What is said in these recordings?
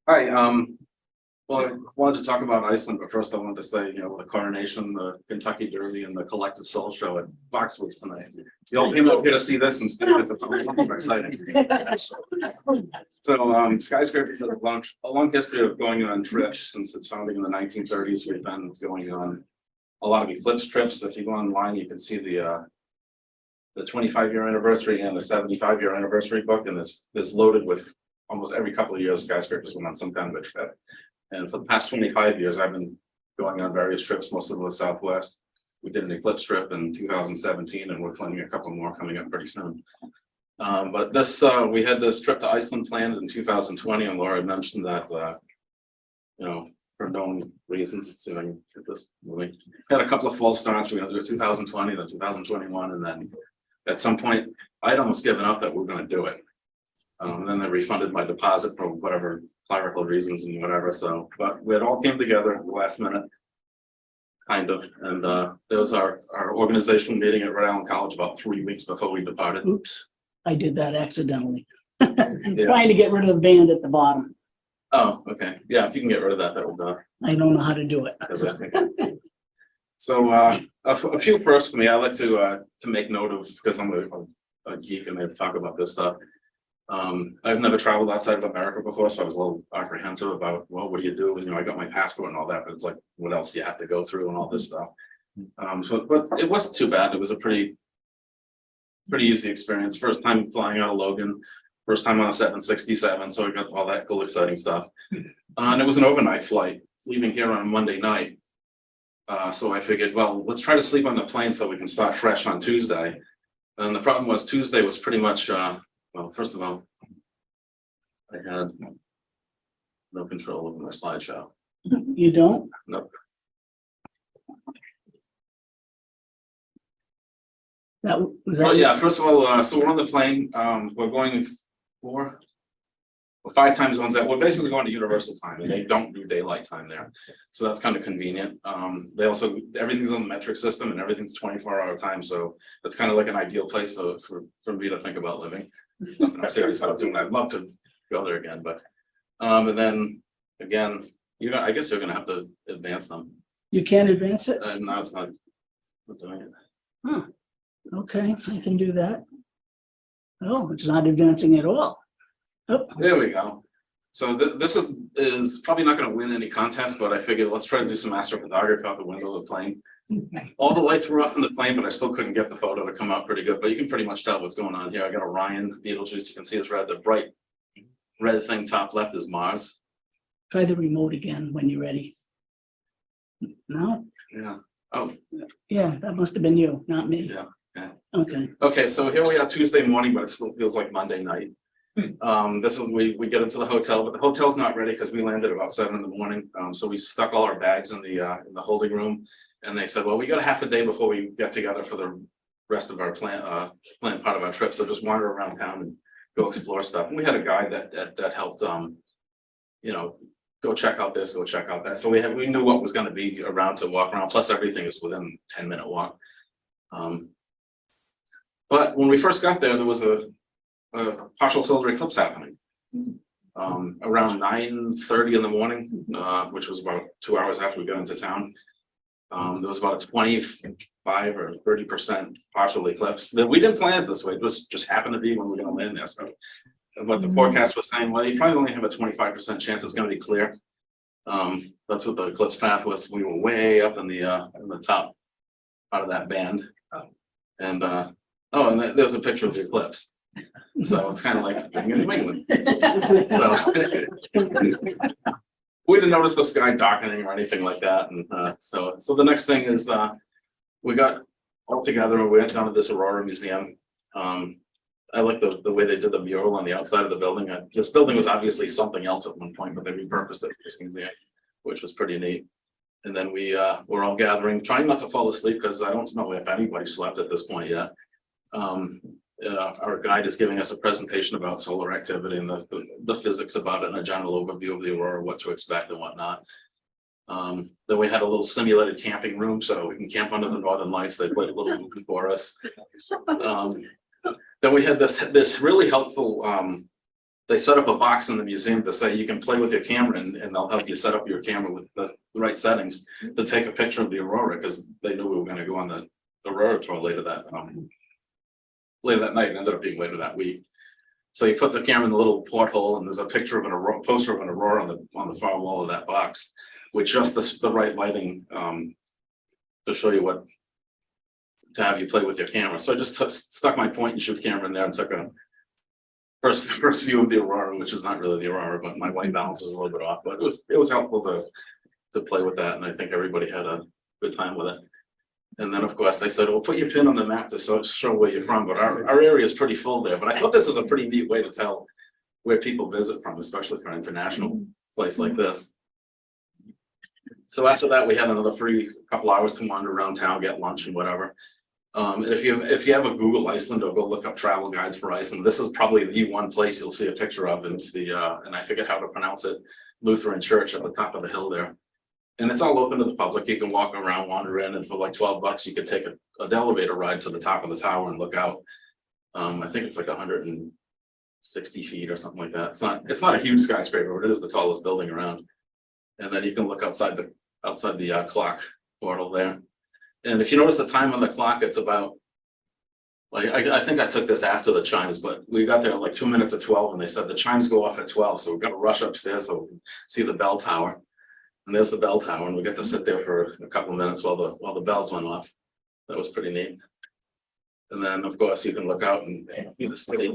Hi, well, I wanted to talk about Iceland, but first I wanted to say, the coronation, the Kentucky Derby, and the Collective Soul Show at Foxwoods tonight. You all came out here to see this and stuff. It's exciting. So, Skyscrapers has a long history of going on trips since its founding in the 1930s. We've been going on a lot of eclipse trips. If you go online, you can see the 25-year anniversary and the 75-year anniversary book, and it's loaded with almost every couple of years. Skyscrapers went on some kind of a trip. And for the past 25 years, I've been going on various trips, most of the Southwest. We did an eclipse trip in 2017, and we're planning a couple more coming up pretty soon. But this, we had this trip to Iceland planned in 2020, and Laura mentioned that, for known reasons, so I can get this moving. Had a couple of false starts. We're going to do it 2020, then 2021, and then at some point, I'd almost given up that we're going to do it. And then they refunded my deposit for whatever clerical reasons and whatever. So, but it all came together at the last minute, kind of. And there was our organizational meeting at RI College about 3 weeks before we departed. Oops, I did that accidentally. Trying to get rid of the band at the bottom. Oh, okay. Yeah, if you can get rid of that, that would. I don't know how to do it. So a few firsts for me. I like to make note of, because I'm a geek and I talk about this stuff. I've never traveled outside of America before, so I was a little apprehensive about, well, what do you do? And, I got my passport and all that, but it's like, what else do you have to go through and all this stuff? But it wasn't too bad. It was a pretty easy experience. First time flying out of Logan, first time on a 767, so I got all that cool, exciting stuff. And it was an overnight flight, leaving here on a Monday night. So I figured, well, let's try to sleep on the plane so we can start fresh on Tuesday. And the problem was Tuesday was pretty much, well, first of all, I had no control over my slideshow. You don't? Nope. That was Well, yeah, first of all, so we're on the plane. We're going 4 or 5 time zones that we're basically going to Universal Time, and they don't do daylight time there. So that's kind of convenient. They also, everything's on the metric system and everything's 24-hour time. So that's kind of like an ideal place for me to think about living. I'm serious about doing that. I'd love to go there again, but and then again, I guess you're gonna have to advance them. You can't advance it? No, it's not doing it. Huh. Okay, I can do that. Oh, it's not advancing at all. Oh. There we go. So this is probably not going to win any contest, but I figured let's try to do some astrophotography out the window of the plane. All the lights were off in the plane, but I still couldn't get the photo to come out pretty good. But you can pretty much tell what's going on here. I got Orion, Betelgeuse. You can see it's red. The bright red thing top left is Mars. Try the remote again when you're ready. No? Yeah. Oh. Yeah, that must have been you, not me. Yeah. Yeah. Okay. Okay, so here we are Tuesday morning, but it still feels like Monday night. This is we get into the hotel, but the hotel's not ready because we landed about 7 in the morning. So we stuck all our bags in the holding room, and they said, well, we got a half a day before we get together for the rest of our planned part of our trip. So just wander around town and go explore stuff. And we had a guide that helped go check out this, go check out that. So we knew what was going to be around to walk around. Plus everything is within 10-minute walk. But when we first got there was a partial solar eclipse happening around 9:30 in the morning, which was about 2 hours after we got into town. There was about a 25 or 30% partial eclipse. We didn't plan it this way. It just happened to be when we were going to land there. So, but the forecast was saying, well, you probably only have a 25% chance it's going to be clear. That's what the eclipse path was. We were way up in the top part of that band, and and there's a picture of the eclipse. So it's kind of like being in New England. So we didn't notice the sky darkening or anything like that. And so the next thing is we got all together and we went down to this Aurora museum. I like the way they did the mural on the outside of the building. This building was obviously something else at one point, but they repurposed it for this museum, which was pretty neat. And then we were all gathering, trying not to fall asleep because I don't know if anybody slept at this point yet. Our guide is giving us a presentation about solar activity and the physics about it and a general overview of the aurora, what to expect and whatnot. Then we had a little simulated camping room so we can camp under the northern lights. They played a little movie for us. Then we had this really helpful they set up a box in the museum to say you can play with your camera and they'll help you set up your camera with the right settings to take a picture of the Aurora, because they knew we were going to go on the Aurora tour later that night. It ended up being later that week. So you put the camera in the little porthole, and there's a picture of an Aurora, poster of an Aurora on the far wall of that box, with just the right lighting to show you what to have you play with your camera. So I just stuck my point and shoot camera in there and took a first view of the Aurora, which is not really the Aurora, but my white balance was a little bit off, but it was helpful to play with that, and I think everybody had a good time with it. And then of course they said, well, put your pin on the map to show where you're from, but our area is pretty full there. But I thought this is a pretty neat way to tell where people visit from, especially for an international place like this. So after that, we had another free couple hours to wander around town, get lunch and whatever. And if you have a Google Iceland, or go look up travel guides for Iceland, this is probably the one place you'll see a picture of. It's the and I forget how to pronounce it, Lutheran church at the top of the hill there. And it's all open to the public. You can walk around, wander in, and for like $12 you could take an elevator ride to the top of the tower and look out. I think it's like 160 feet or something like that. It's not a huge skyscraper, but it is the tallest building around. And then you can look outside the clock portal there. And if you notice the time on the clock, it's about, like, I think I took this after the chimes, but we got there at like 2 minutes of 12, and they said the chimes go off at 12. So we've got to rush upstairs so we can see the bell tower. And there's the bell tower, and we got to sit there for a couple of minutes while the bells went off. That was pretty neat. And then of course you can look out and see the city.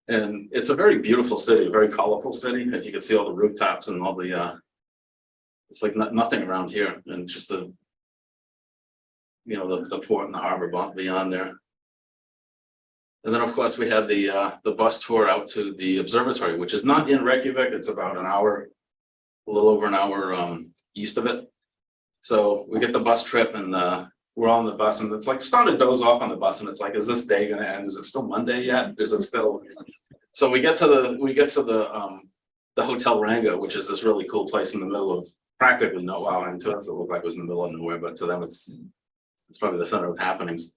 And it's a very beautiful city, a very colorful city. If you can see all the rooftops and all the it's like nothing around here, and just the port and the harbor beyond there. And then of course we had the bus tour out to the observatory, which is not in Reykjavik. It's about an hour, a little over an hour east of it. So we get the bus trip, and we're all on the bus, and it's like starting to doze off on the bus, and it's like, is this day gonna end? Is it still Monday yet? Is it still? So we get to the Hotel Ranga, which is this really cool place in the middle of practically nowhere. And to us it looked like it was in the middle of nowhere, but to them it's probably the center of happenings.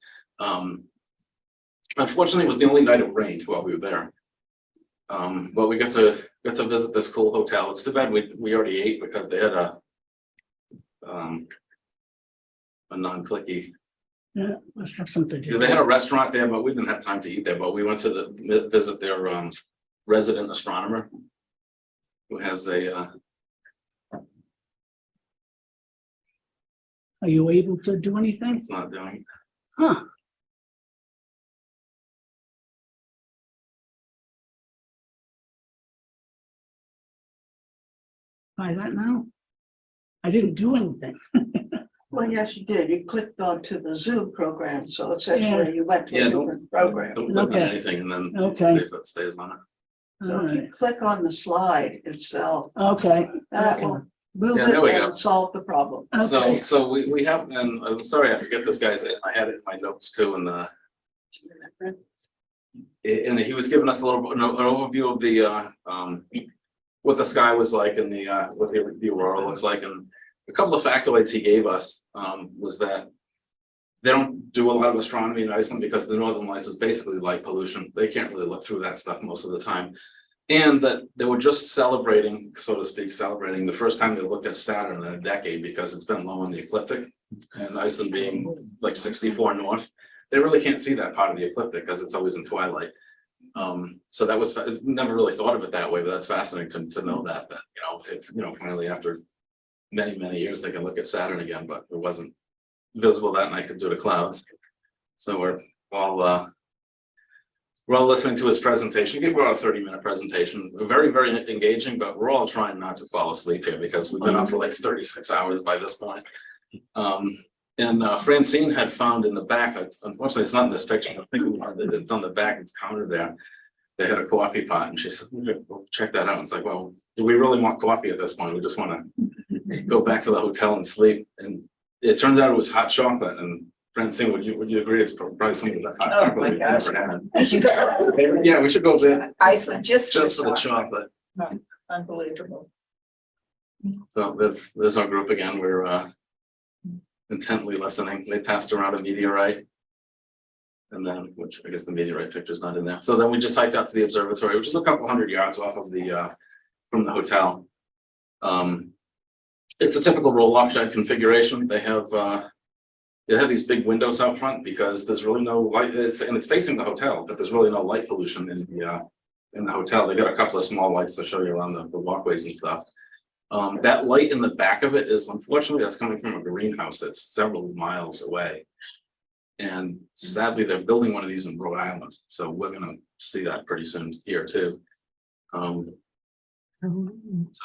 Unfortunately, it was the only night it rained while we were there. But we got to visit this cool hotel. It's too bad we already ate, because they had a non-clicky. Yeah, must have something to do. They had a restaurant there, but we didn't have time to eat there. But we went to visit their resident astronomer, who has a. Are you able to do anything? It's not doing. Huh. Try that now? I didn't do anything. Well, yes, you did. You clicked onto the Zoom program, so essentially Yeah. you went to a different program. Don't click on Okay. anything, and then Okay. if it stays on it. So if you click on the slide itself, Okay. that Okay. will move Yeah, there we it go. and solve the problem. Okay. So we have, and I'm sorry, I forget this guy's name. I had it in my notes too, and he was giving us a little an overview of the what the sky was like, and what the Aurora looks like. And a couple of factoids he gave us was that they don't do a lot of astronomy in Iceland, because the Northern Lights is basically light pollution. They can't really look through that stuff most of the time. And that they were just celebrating, so to speak, the first time they looked at Saturn in a decade, because it's been low in the ecliptic, and Iceland being like 64 north, they really can't see that part of the ecliptic because it's always in twilight. So that was, never really thought of it that way, but that's fascinating to know that if finally after many years they can look at Saturn again, but it wasn't visible that night due to clouds. So we're all listening to his presentation. He gave about a 30-minute presentation, very engaging, but we're all trying not to fall asleep here, because we've been up for like 36 hours by this point. And Francine had found in the back, unfortunately it's not in this picture, I think it's on the back of the counter there. They had a coffee pot, and she said, "We'll check that out." And it's like, well, do we really want coffee at this point? We just want to go back to the hotel and sleep. And it turned out it was hot chocolate. And Francine, would you agree? It's probably some of the hot Oh, chocolate my we've gosh. ever had. I should go. Yeah, we should go there Iceland just for the chocolate. Unbelievable. So there's our group again. We're intently listening. They passed around a meteorite. And then, which I guess the meteorite picture is not in there. So then we just hiked out to the observatory, which is a couple hundred yards off of the from the hotel. It's a typical roll-off shed configuration. They have these big windows out front because there's really no light. It's facing the hotel, but there's really no light pollution in the hotel. They got a couple of small lights to show you around the walkways and stuff. That light in the back of it is, unfortunately, that's coming from a greenhouse that's several miles away. And sadly, they're building one of these in Rhode Island. So we're going to see that pretty soon here too. So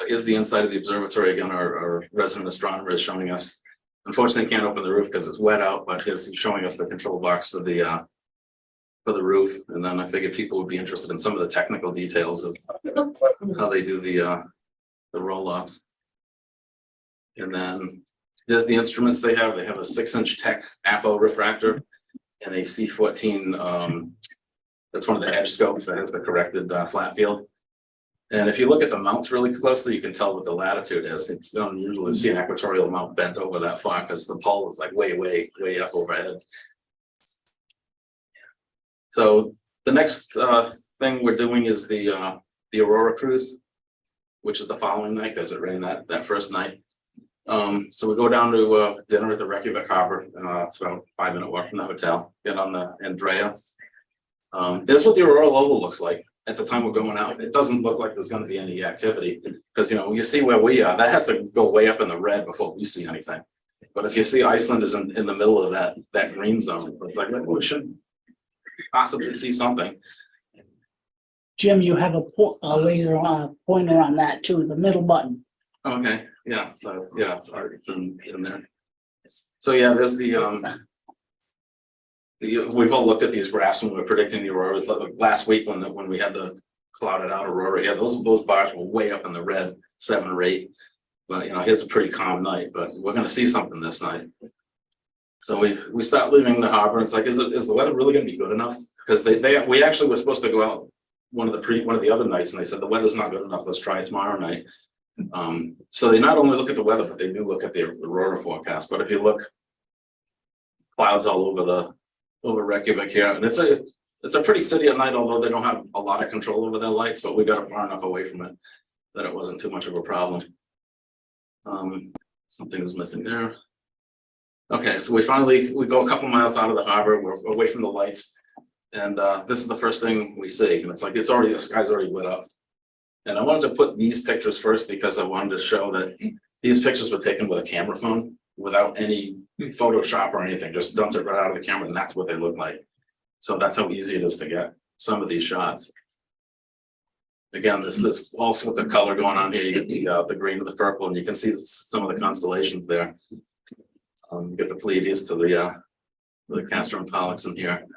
here's the inside of the observatory. Again, our resident astronomer is showing us. Unfortunately, can't open the roof because it's wet out, but he's showing us the control box for the roof. And then I figured people would be interested in some of the technical details of how they do the roll-offs. And then there's the instruments they have. They have a 6-inch Tech Apo refractor and a C14. That's one of the edge scopes that has the corrected flat field. And if you look at the mounts really closely, you can tell what the latitude is. It's unusual to see an equatorial mount bent over that far because the pole is like way up overhead. So the next thing we're doing is the Aurora cruise, which is the following night because it rained that first night. So we go down to dinner at the Reykjavik Harbor. It's about a 5-minute walk from the hotel. Get on the Andrea. This is what the Aurora Oval looks like at the time we're going out. It doesn't look like there's going to be any activity because, you know, you see where we are, that has to go way up in the red before we see anything. But if you see Iceland is in the middle of that green zone, it's like, well, we should possibly see something. Jim, you have a laser pointer on that too, the middle button. Okay, yeah, so yeah, it's already in there. So yeah, there's we've all looked at these graphs when we were predicting the auroras last week when we had the clouded out aurora. Yeah, those bars were way up in the red, 7 or 8. But you know, here's a pretty calm night, but we're going to see something this night. So we start leaving the harbor. And it's like, is the weather really going to be good enough? Because we actually were supposed to go out one of the other nights, and they said the weather's not good enough. Let's try it tomorrow night. So they not only look at the weather, but they do look at the aurora forecast. But if you look, clouds all over Reykjavik here, and it's a pretty city at night, although they don't have a lot of control over their lights, but we got far enough away from it that it wasn't too much of a problem. Something's missing there. Okay, so we go a couple miles out of the harbor. We're away from the lights, and this is the first thing we see, and it's like the sky's already lit up. And I wanted to put these pictures first because I wanted to show that these pictures were taken with a camera phone without any Photoshop or anything, just dumped it right out of the camera, and that's what they look like. So that's how easy it is to get some of these shots. Again, there's all sorts of color going on here. You get the green and the purple, and you can see some of the constellations there. You get the Pleiades to the Castor and Pollux in here,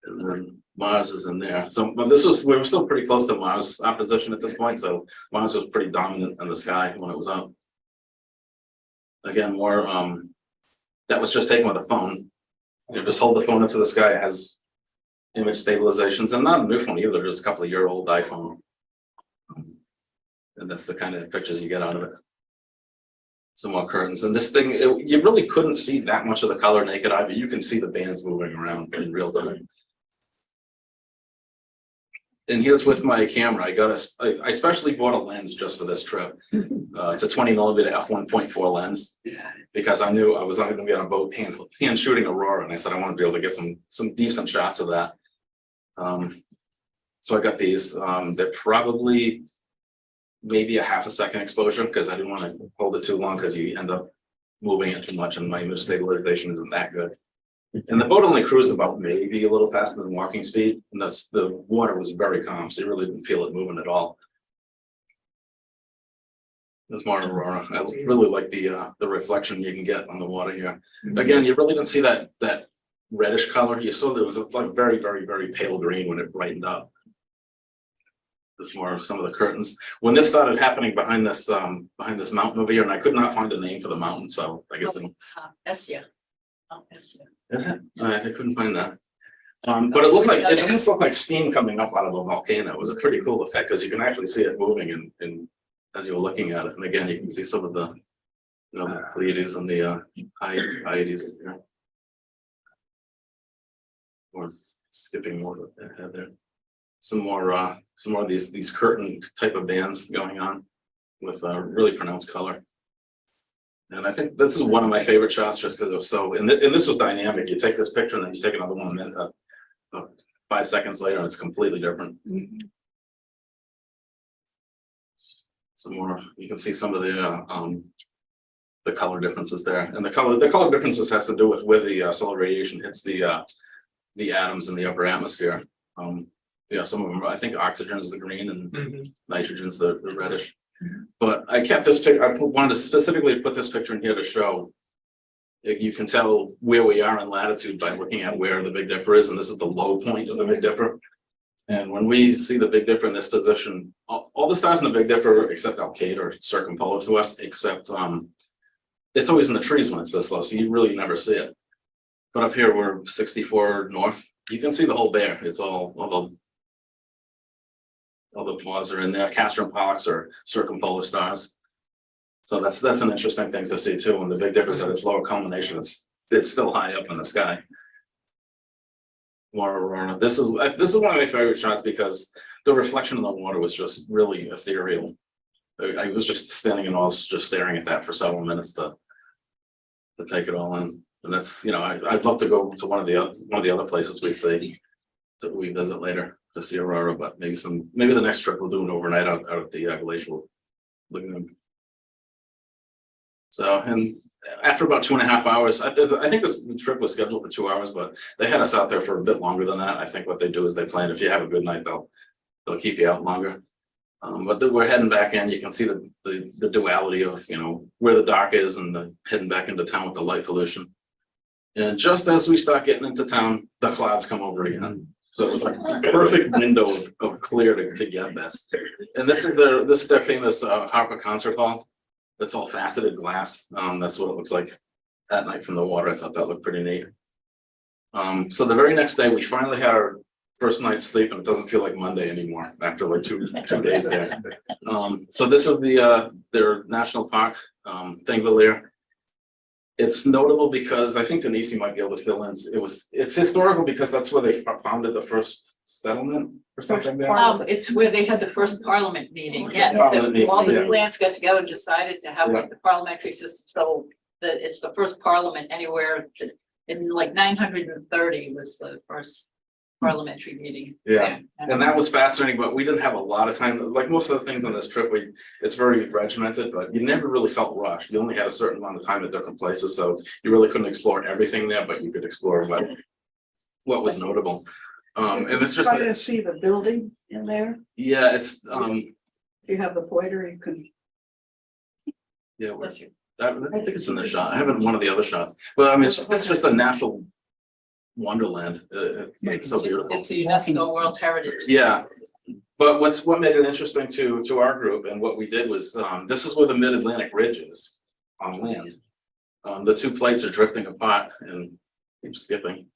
and then Mars is in there. So, but we were still pretty close to Mars' opposition at this point, so Mars was pretty dominant in the sky when it was up. Again, more that was just taken with a phone. You just hold the phone up to the sky. It has image stabilizations, and not a new phone either, just a couple of year-old iPhone. And that's the kind of pictures you get out of it. Some more curtains, and this thing, you really couldn't see that much of the color naked eye, but you can see the bands moving around in real time. And here's with my camera. I specially bought a lens just for this trip. It's a 20mm f1.4 lens because I knew I was only going to be on a boat hand shooting Aurora, and I said I want to be able to get some decent shots of that. So I got these. They're probably maybe a half a second exposure because I didn't want to hold it too long because you end up moving it too much, and my image stabilization isn't that good. And the boat only cruised about maybe a little faster than walking speed, and the water was very calm, so you really didn't feel it moving at all. There's more Aurora. I really like the reflection you can get on the water here. Again, you really didn't see that reddish color. You saw there was like very, very, very pale green when it brightened up. There's more of some of the curtains. When this started happening behind this mountain over here, and I could not find a name for the mountain, so I guess Essia. Is it? I couldn't find that. But it looked like it almost looked like steam coming up out of a volcano. It was a pretty cool effect because you can actually see it moving and as you were looking at it. And again, you can see some of the the Pleiades and the Hyades in here. or skipping more ahead there. Some more of these curtain type of bands going on with really pronounced color. And I think this is one of my favorite shots just because it was so, and this was dynamic. You take this picture and then you take another one and 5 seconds later and it's completely different. Some more, you can see some of the color differences there. And the color differences has to do with where the solar radiation hits the atoms in the upper atmosphere. Yeah, some of them, I think oxygen is the green and nitrogen's the reddish. But I kept this picture, I wanted to specifically put this picture in here to show, you can tell where we are in latitude by looking at where the Big Dipper is, and this is the low point of the Big Dipper. And when we see the Big Dipper in this position, all the stars in the Big Dipper, except Alcade, are circumpolar to us, except it's always in the trees when it's this low, so you really never see it. But up here, we're 64 north. You can see the whole bear. It's all the pause are in there. Castor and Pollux are circumpolar stars. So that's an interesting thing to see too. When the Big Dipper at its lower culmination, it's still high up in the sky. More Aurora. This is one of my favorite shots because the reflection in the water was just really ethereal. I was just standing and I was just staring at that for several minutes to take it all in. And that's, I'd love to go to one of the other places we see that we visit later to see Aurora, but maybe the next trip we'll do an overnight out at the glacial lagoon. So, and after about 2.5 hours, I think this trip was scheduled for 2 hours, but they had us out there for a bit longer than that. I think what they do is they plan, if you have a good night, they'll keep you out longer. But we're heading back in. You can see the duality of where the dark is and heading back into town with the light pollution. And just as we start getting into town, the clouds come over again. So it was like a perfect window of clear to get this. And this is their famous Harper concert hall. That's all faceted glass. That's what it looks like at night from the water. I thought that looked pretty neat. So the very next day, we finally had our first night's sleep, and it doesn't feel like Monday anymore after like two days there. So this is their national park, Thingvellir. It's notable because I think Denise might be able to fill in. It's historical because that's where they founded the first settlement or something there. It's where they had the first parliament meeting. First Yeah, parliament meeting, all the yeah. clans got together and decided to have Yeah. like the parliamentary system. So that it's the first parliament anywhere in like 930 was the first parliamentary meeting. Yeah. And that was fascinating, but we didn't have a lot of time. Like most of the things on this trip, it's very regimented, but you never really felt rushed. You only had a certain amount of time at different places, so you really couldn't explore everything there, but you could explore what was notable. And it's just Try to see the building in there. yeah, it's If you have the pointer, you can. yeah. I think it's in the shot. I haven't one of the other shots. Well, I mean, it's just a natural wonderland. It's so beautiful. It's a UNESCO World Heritage. Yeah, but what made it interesting to our group and what we did was this is where the Mid-Atlantic Ridge is on land. The two plates are drifting apart and keep skipping.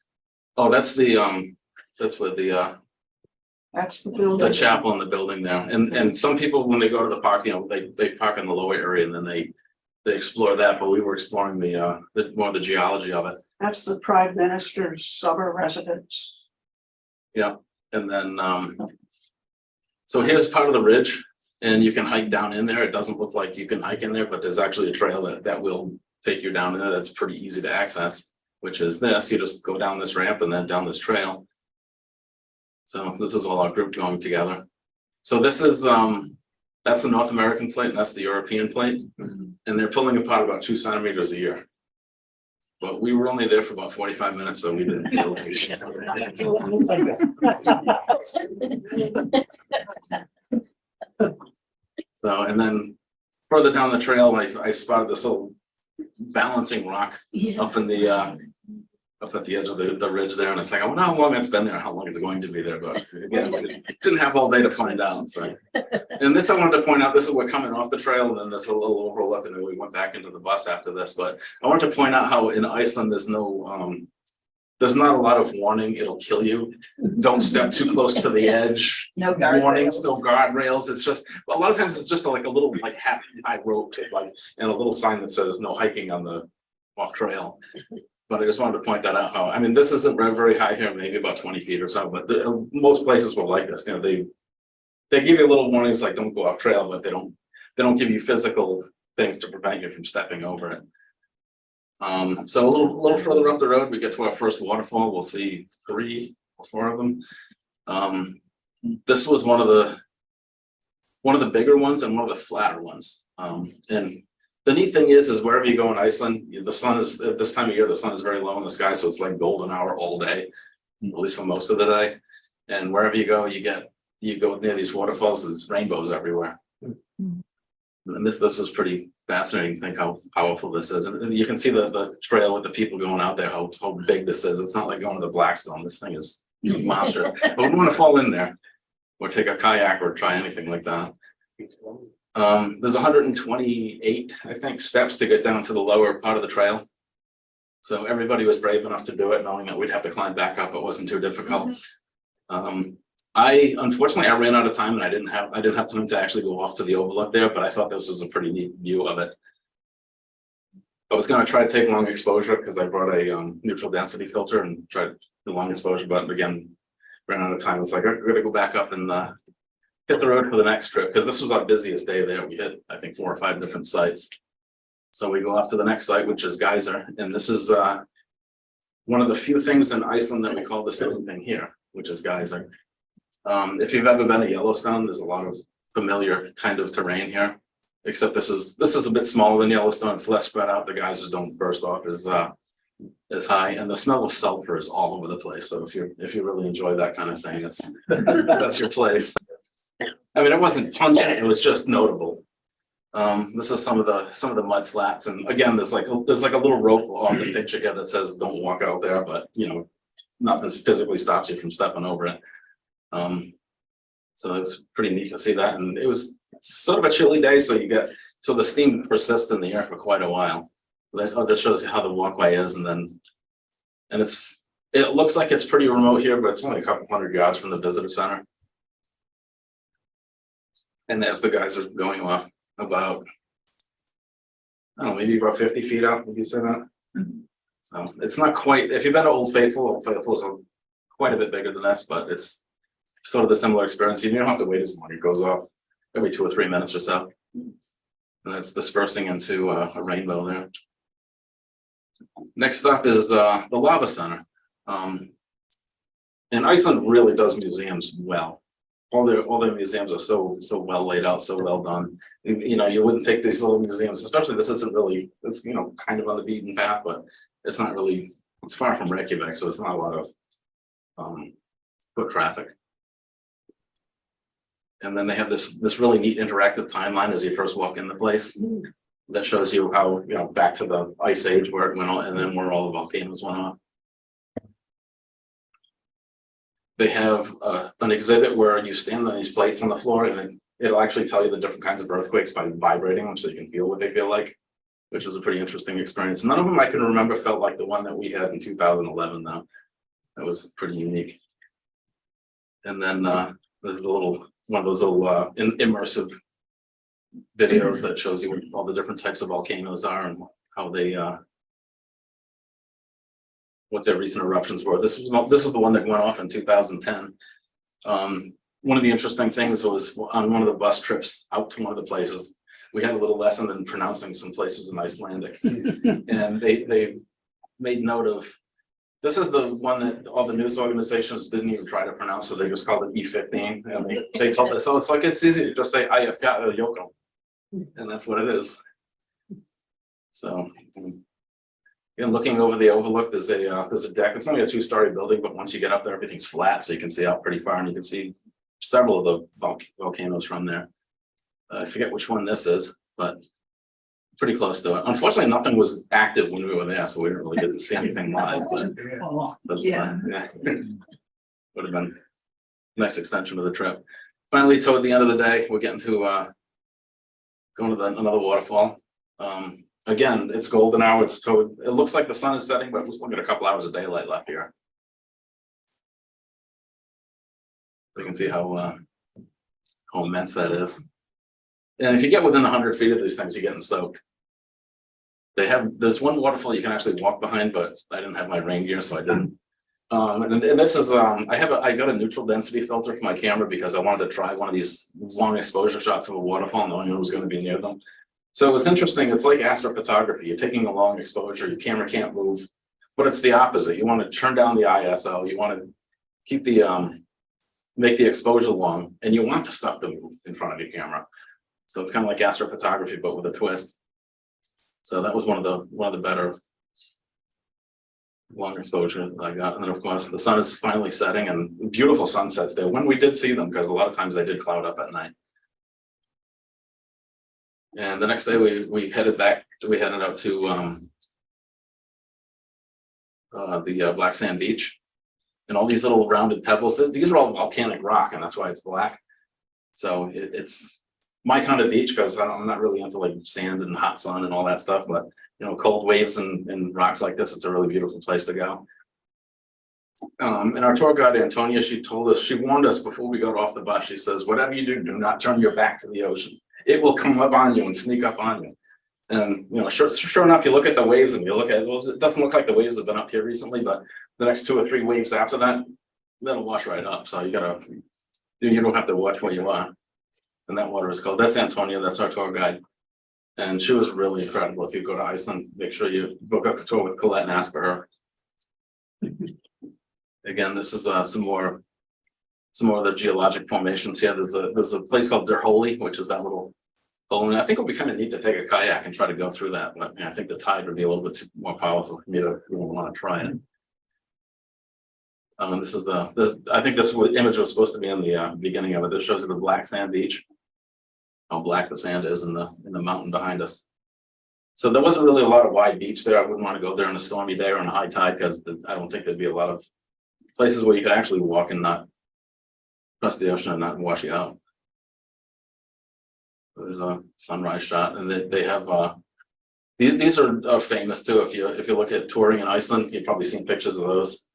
Oh, that's where That's the building. the chapel and the building there. And some people when they go to the park, they park in the lower area and then they explore that. But we were exploring the more of the geology of it. That's the Prime Minister's summer residence. Yeah, and then so here's part of the ridge, and you can hike down in there. It doesn't look like you can hike in there, but there's actually a trail that will take you down in there. That's pretty easy to access, which is this. You just go down this ramp and then down this trail. So this is all our group going together. So this is that's the North American plate, and that's the European plate, and they're pulling apart about 2 centimeters a year. But we were only there for about 45 minutes, so we didn't feel So, and then further down the trail, I spotted this little balancing rock Yeah. up in the up at the edge of the ridge there, and it's like I wonder how long it's been there, how long it's going to be there, but again, we didn't have all day to find out. So, and this I wanted to point out, this is we're coming off the trail, and then there's a little overlook, and then we went back into the bus after this. But I wanted to point out how in Iceland there's not a lot of warning, it'll kill you. Don't step too close to the edge. No guardrails. Warnings, no guardrails. It's just a lot of times it's just like a little like half high rope and a little sign that says no hiking on the off trail. But I just wanted to point that out how, I mean, this isn't very high here, maybe about 20 feet or so, but most places will like this, you know, they give you little warnings like don't go off trail, but they don't give you physical things to prevent you from stepping over it. So a little further up the road, we get to our first waterfall. We'll see 3 or 4 of them. This was one of the bigger ones and one of the flatter ones. And the neat thing is wherever you go in Iceland, the sun is, at this time of year, the sun is very low in the sky, so it's like golden hour all day, at least for most of the day. And wherever you go, you go near these waterfalls, there's rainbows everywhere. And this was pretty fascinating to think how powerful this is. And you can see the trail with the people going out there, how big this is. It's not like going to the Blackstone. This thing is monster. But we want to fall in there or take a kayak or try anything like that. There's 128, I think, steps to get down to the lower part of the trail. So everybody was brave enough to do it, knowing that we'd have to climb back up. It wasn't too difficult. Unfortunately, I ran out of time and I didn't have time to actually go off to the overlook there, but I thought this was a pretty neat view of it. I was going to try to take long exposure because I brought a neutral density filter and tried the long exposure, but again, ran out of time. It's like, I'm going to go back up and hit the road for the next trip, because this was our busiest day there. We hit, I think, 4 or 5 different sites. So we go off to the next site, which is Geyser. And this is one of the few things in Iceland that we call the same thing here, which is Geyser. If you've ever been to Yellowstone, there's a lot of familiar kind of terrain here, except this is a bit smaller than Yellowstone. It's less spread out. The geysers don't burst off as high, and the smell of sulfur is all over the place. So if you really enjoy that kind of thing, that's your place. I mean, it wasn't pungent, it was just notable. This is some of the mud flats, and again, there's like a little rope on the picture here that says don't walk out there, but you know, nothing physically stops you from stepping over it. So it's pretty neat to see that, and it was sort of a chilly day, so the steam persists in the air for quite a while. This shows you how the walkway is, and it looks like it's pretty remote here, but it's only a couple 100 yards from the visitor center. And there's the guys are going off about, I don't know, maybe about 50 feet out. Would you say that? So it's not quite, if you've been to Old Faithful is quite a bit bigger than this, but it's sort of the similar experience. You don't have to wait as long. It goes off every 2 or 3 minutes or so. And that's dispersing into a rainbow there. Next up is the Lava Center. And Iceland really does museums well. All their museums are so well laid out, so well done. You know, you wouldn't think these little museums, especially this isn't really, it's, you know, kind of on the beaten path, but it's not really, it's far from Reykjavik, so it's not a lot of foot traffic. And then they have this really neat interactive timeline as you first walk in the place that shows you how, you know, back to the ice age where it went on, and then where all the volcanoes went off. They have an exhibit where you stand on these plates on the floor, and it'll actually tell you the different kinds of earthquakes by vibrating them, so you can feel what they feel like, which is a pretty interesting experience. None of them I can remember felt like the one that we had in 2011, though. That was pretty unique. And then there's one of those little immersive videos that shows you what all the different types of volcanoes are and how they what their recent eruptions were. This is the one that went off in 2010. One of the interesting things was on one of the bus trips out to one of the places, we had a little lesson in pronouncing some places in Icelandic. And they made note of, this is the one that all the news organizations didn't even try to pronounce, so they just called it E15. And they told us, so it's like, it's easy to just say Yoko. And that's what it is. So, and looking over the overlook, there's a deck. It's only a 2-story building, but once you get up there, everything's flat, so you can see out pretty far, and you can see several of the volcanoes from there. I forget which one this is, but pretty close to it. Unfortunately, nothing was active when we were there, so we didn't really get to see anything live. But yeah. Would have been a nice extension of the trip. Finally, toward the end of the day, we're getting to going to another waterfall. Again, it's golden hour. It looks like the sun is setting, but we're still got a couple hours of daylight left here. You can see how immense that is. And if you get within 100 feet of these things, you're getting soaked. there's one waterfall you can actually walk behind, but I didn't have my rain gear, so I didn't. And this is, I got a neutral density filter for my camera because I wanted to try one of these long exposure shots of a waterfall, knowing it was going to be near them. So it was interesting. It's like astrophotography. You're taking a long exposure, your camera can't move, but it's the opposite. You want to turn down the ISO, you want to keep the, make the exposure long, and you want the stuff to move in front of your camera. So it's kind of like astrophotography, but with a twist. So that was one of the better long exposure that I got. And then of course the sun is finally setting and beautiful sunsets there when we did see them, because a lot of times they did cloud up at night. And the next day we headed out to the black sand beach, and all these little rounded pebbles. These are all volcanic rock, and that's why it's black. So it's my kind of beach, because I'm not really into like sand and hot sun and all that stuff, but you know, cold waves and rocks like this, it's a really beautiful place to go. And our tour guide Antonia, she warned us before we got off the bus. She says, whatever you do, do not turn your back to the ocean. It will come up on you and sneak up on you. And you know, sure enough, you look at the waves and you look at, well, it doesn't look like the waves have been up here recently, but the next 2 or 3 waves after that, that'll wash right up. So you don't have to watch where you are. And that water is cold. That's Antonia, that's our tour guide. And she was really incredible. If you go to Iceland, make sure you book up a tour with Colette and ask for her. Again, this is some more of the geologic formations here. There's a place called Der Holy, which is that little hole. And I think it would be kind of neat to take a kayak and try to go through that. But I think the tide would be a little bit more powerful for me to want to try it. This is I think this image was supposed to be in the beginning of it. This shows you the black sand beach. How black the sand is in the mountain behind us. So there wasn't really a lot of wide beach there. I wouldn't want to go there on a stormy day or on a high tide, because I don't think there'd be a lot of places where you could actually walk and not cross the ocean and not wash you out. There's a sunrise shot, and they have these are famous too. If you look at touring in Iceland, you've probably seen pictures of those.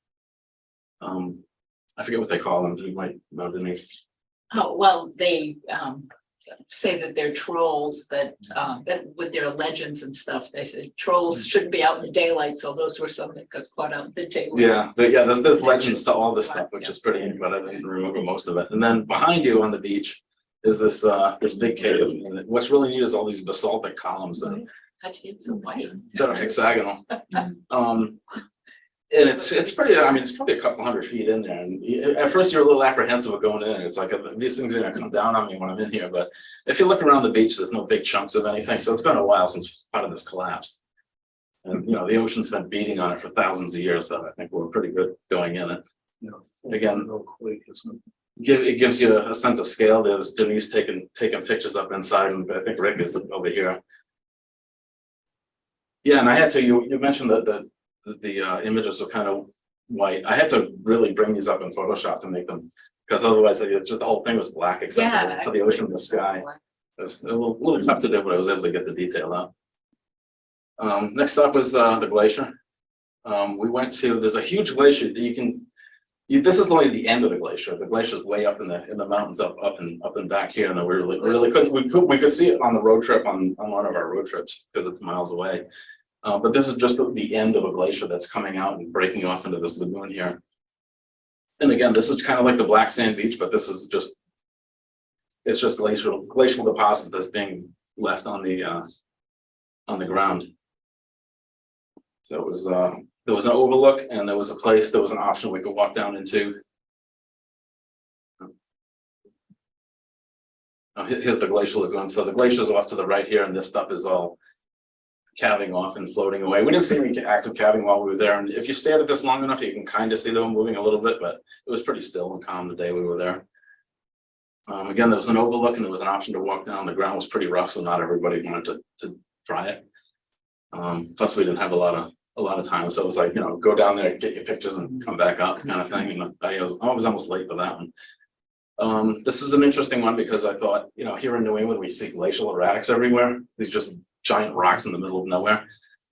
I forget what they call them. You might know, Denise. Oh, well, they say that they're trolls, that with their legends and stuff, they say trolls shouldn't be out in the daylight, so those were some that got caught out in the daylight. Yeah, but yeah, there's legends to all this stuff, which is pretty neat, but I didn't remember most of it. And then behind you on the beach is this big cave. And what's really neat is all these basaltic columns that are hexagonal. And it's pretty, I mean, it's probably a couple hundred feet in there. And at first you're a little apprehensive of going in. It's like, these things are gonna come down on me when I'm in here. But if you look around the beach, there's no big chunks of anything. So it's been a while since part of this collapsed. And you know, the ocean's been beating on it for thousands of years. So I think we're pretty good going in it. Again, it gives you a sense of scale. There's Denise taking pictures up inside, and I think Rick is over here. Yeah, and I had to, you mentioned that the images were kind of white. I had to really bring these up in Photoshop to make them, because otherwise the whole thing was black except for the ocean and the sky. It was a little tough to do, but I was able to get the detail out. Next up was the glacier. We went to, there's a huge glacier that this is only the end of the glacier. The glacier is way up in the mountains up and back here, and then we could see it on the road trip on one of our road trips because it's miles away. But this is just the end of a glacier that's coming out and breaking off into this lagoon here. And again, this is kind of like the black sand beach, but this is just, it's just glacial deposit that's being left on the ground. So it was there was an overlook, and there was an option we could walk down into. Here's the glacial lagoon. So the glacier is off to the right here, and this stuff is all calving off and floating away. We didn't see any active calving while we were there, and if you stared at this long enough, you can kind of see them moving a little bit, but it was pretty still and calm the day we were there. Again, there was an overlook, and there was an option to walk down. The ground was pretty rough, so not everybody wanted to try it. Plus, we didn't have a lot of time, so it was like, you know, go down there, get your pictures, and come back up, kind of thing. And I was almost late for that one. This is an interesting one because I thought, you know, here in New England we see glacial erratics everywhere. These just giant rocks in the middle of nowhere.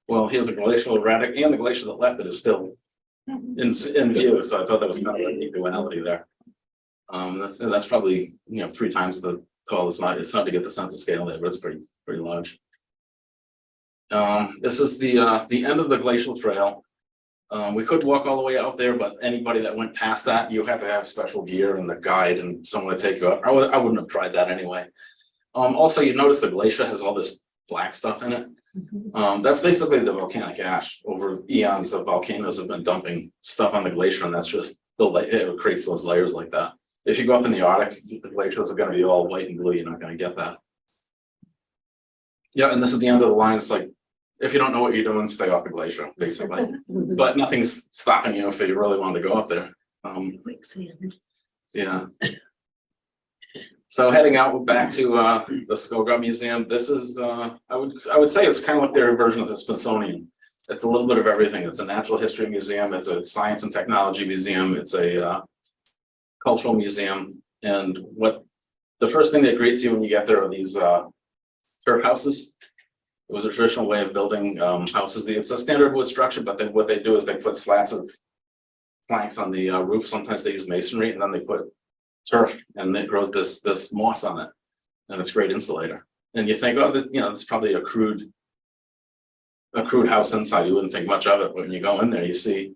Well, here's a glacial erratic, and the glacier that left it is still in view. So I thought that was kind of a neat duality there. That's probably, you know, 3 times the tall. It's hard to get the sense of scale there, but it's pretty large. This is the end of the glacial trail. We could walk all the way out there, but anybody that went past that, you have to have special gear and a guide and someone to take you up. I wouldn't have tried that anyway. Also, you notice the glacier has all this black stuff in it. That's basically the volcanic ash. Over eons, the volcanoes have been dumping stuff on the glacier, and that's just it creates those layers like that. If you go up in the Arctic, the glaciers are going to be all white and blue. You're not going to get that. Yeah, and this is the end of the line. It's like, if you don't know what you're doing, stay off the glacier, basically. But nothing's stopping you if you really want to go up there. Yeah. So heading out back to the Skoga Museum, this is I would say it's kind of like their version of the Smithsonian. It's a little bit of everything. It's a natural history museum. It's a science and technology museum. It's a cultural museum. And what the first thing that greets you when you get there are these turf houses. It was a traditional way of building houses. It's a standard wood structure, but then what they do is they put slats of planks on the roof. Sometimes they use masonry, and then they put turf, and it grows this moss on it, and it's a great insulator. And you think, oh, it's probably a crude house inside. You wouldn't think much of it, but when you go in there, you see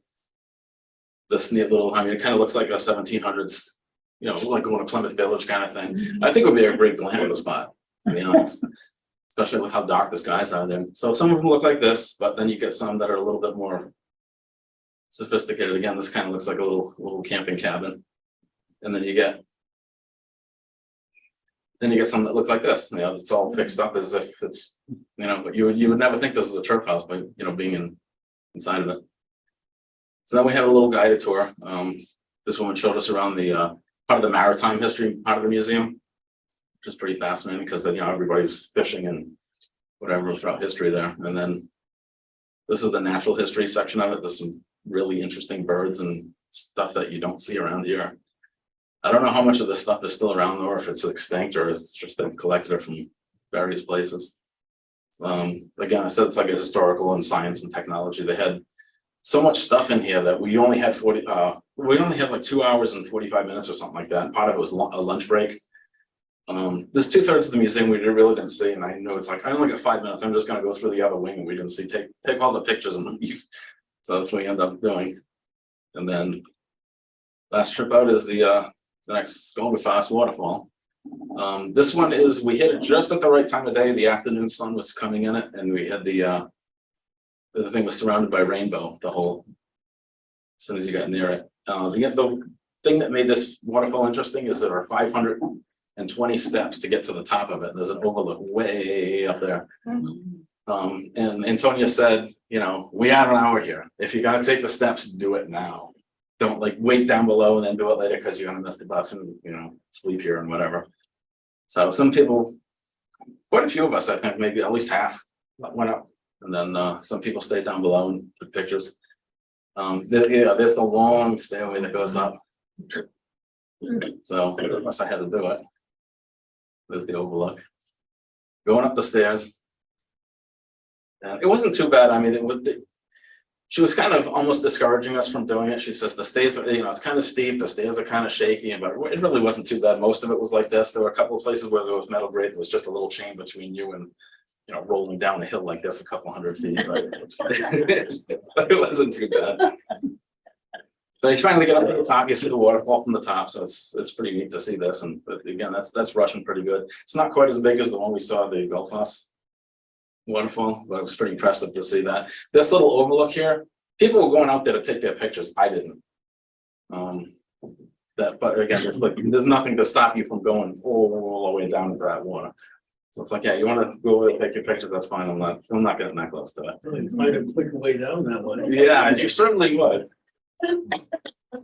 this neat little. I mean, it kind of looks like a 1700s, like going to Plymouth Village kind of thing. I think it would be a great glamping spot, to be honest. Especially with how dark the skies are there. So some of them look like this, but then you get some that are a little bit more sophisticated. Again, this kind of looks like a little camping cabin. And then you get some that look like this. It's all fixed up as if it's, but you would never think this is a turf house by being inside of it. So then we have a little guided tour. This woman showed us around the part of the maritime history part of the museum, which is pretty fascinating because then everybody's fishing and whatever throughout history there. And then this is the natural history section of it. There's some really interesting birds and stuff that you don't see around here. I don't know how much of this stuff is still around or if it's extinct or it's just they've collected it from various places. Again, I said it's like a historical and science and technology. They had so much stuff in here that we only had like 2 hours and 45 minutes or something like that. And part of it was a lunch break. There's 2/3 of the museum we really didn't see, and I know it's like I only got 5 minutes. I'm just going to go through the other wing, and we didn't see. Take all the pictures and leave. So that's what we end up doing. And then last trip out is the next Skogafast waterfall. This one is we hit it just at the right time of day. The afternoon sun was coming in it, and we had the thing was surrounded by rainbow the whole. As soon as you got near it, the thing that made this waterfall interesting is there are 520 steps to get to the top of it. And there's an overlook way up there. And Antonia said, we have an hour here. If you're gonna take the steps, do it now. Don't wait down below and then do it later because you're gonna miss the bus and sleep here and whatever. So some people, quite a few of us, I think maybe at least half went up, and then some people stayed down below and took pictures. There's the long stairway that goes up. So unless I had to do it. There's the overlook. Going up the stairs. And it wasn't too bad. I mean, she was kind of almost discouraging us from doing it. She says the stairs, it's kind of steep. The stairs are kind of shaky, but it really wasn't too bad. Most of it was like this. There were a couple of places where there was metal grate. There was just a little chain between you and, rolling down a hill like this, a couple hundred feet. But it wasn't too bad. So you finally get up to the top, you see the waterfall from the top, so it's pretty neat to see this. And but again, that's rushing pretty good. It's not quite as big as the one we saw, the Gullfoss waterfall, but it was pretty impressive to see that. This little overlook here, people were going out there to take their pictures. I didn't. But again, there's nothing to stop you from going all the way down into that water. So it's like, yeah, you want to go over and take your pictures, that's fine. I'm not getting that close to it. Find a quick way down that one. Yeah, you certainly would.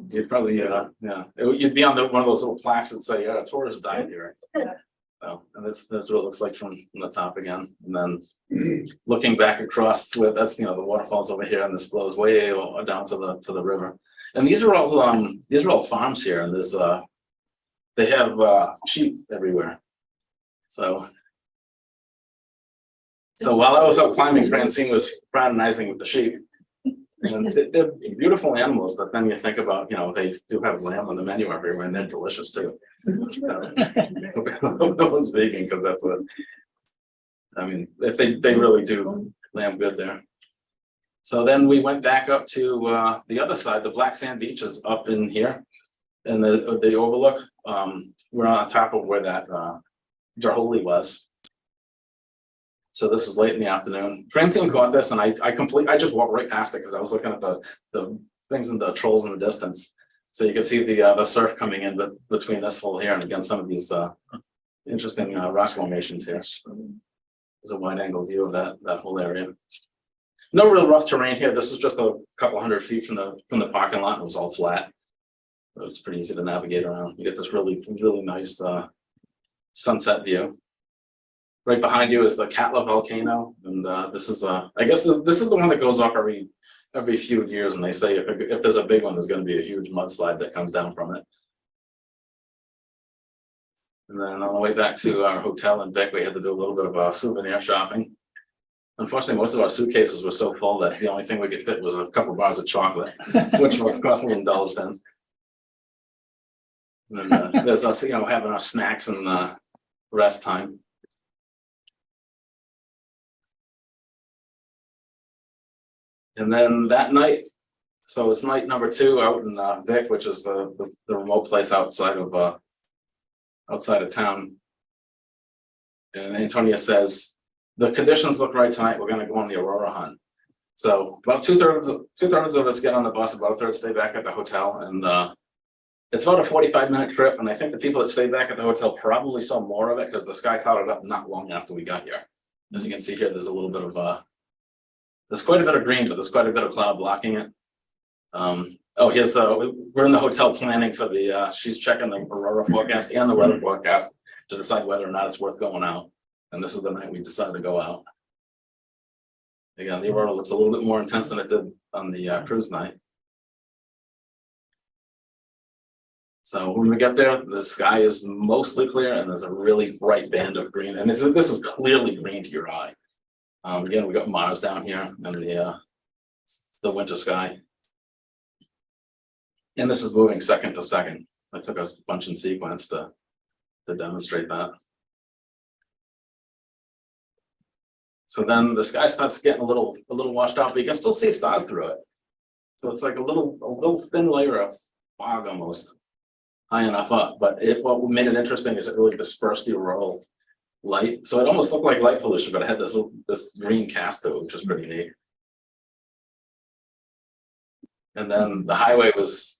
You'd probably, you'd be on one of those little plaques that say, tourist died here. So, and that's what it looks like from the top again. And then looking back across that's the waterfalls over here, and this flows way down to the river. And these are all farms here, and there's they have sheep everywhere. So while I was up climbing, Francine was fraternizing with the sheep. And they're beautiful animals, but then you think about, they do have lamb on the menu everywhere, and they're delicious too. No one's vegan because that's what, I mean, if they really do lamb good there. So then we went back up to the other side. The black sand beach is up in here, and the overlook. We're on top of where that Jarholi was. So this is late in the afternoon. Francine caught this, and I just walked right past it because I was looking at the things and the trolls in the distance. So you can see the surf coming in, but between this hole here and again some of these interesting rock formations here. There's a wide angle view of that whole area. No real rough terrain here. This is just a couple hundred feet from the parking lot. It was all flat. So it's pretty easy to navigate around. You get this really nice sunset view. Right behind you is the Katla volcano, and this is I guess this is the one that goes up every few years, and they say if there's a big one, there's going to be a huge mudslide that comes down from it. And then on the way back to our hotel in Vic, we had to do a little bit of souvenir shopping. Unfortunately, most of our suitcases were so full that the only thing we could fit was a couple bars of chocolate, which of course we indulged in. And then there's us, having our snacks and rest time. And then that night, so it's night number 2 out in Vic, which is the remote place outside of town. And Antonia says, the conditions look right tonight. We're going to go on the Aurora hunt. So about two-thirds of us get on the bus, about a third stay back at the hotel. And it's about a 45-minute trip. And I think the people that stayed back at the hotel probably saw more of it because the sky clouded up not long after we got here. As you can see here, there's a little bit of there's quite a bit of green, but there's quite a bit of cloud blocking it. Here's we're in the hotel planning for the she's checking the Aurora forecast and the weather forecast to decide whether or not it's worth going out. And this is the night we decided to go out. Again, the Aurora looks a little bit more intense than it did on the cruise night. So when we get there, the sky is mostly clear and there's a really bright band of green. And this is clearly green to your eye. Again, we got Mars down here and the winter sky. And this is moving second to second. I took a bunch in sequence to demonstrate that. So then the sky starts getting a little washed out, but you can still see stars through it. So it's like a little thin layer of fog almost, high enough up. But what made it interesting is it really dispersed the auroral light. So it almost looked like light pollution, but it had this green cast to it, which was pretty neat. And then the highway was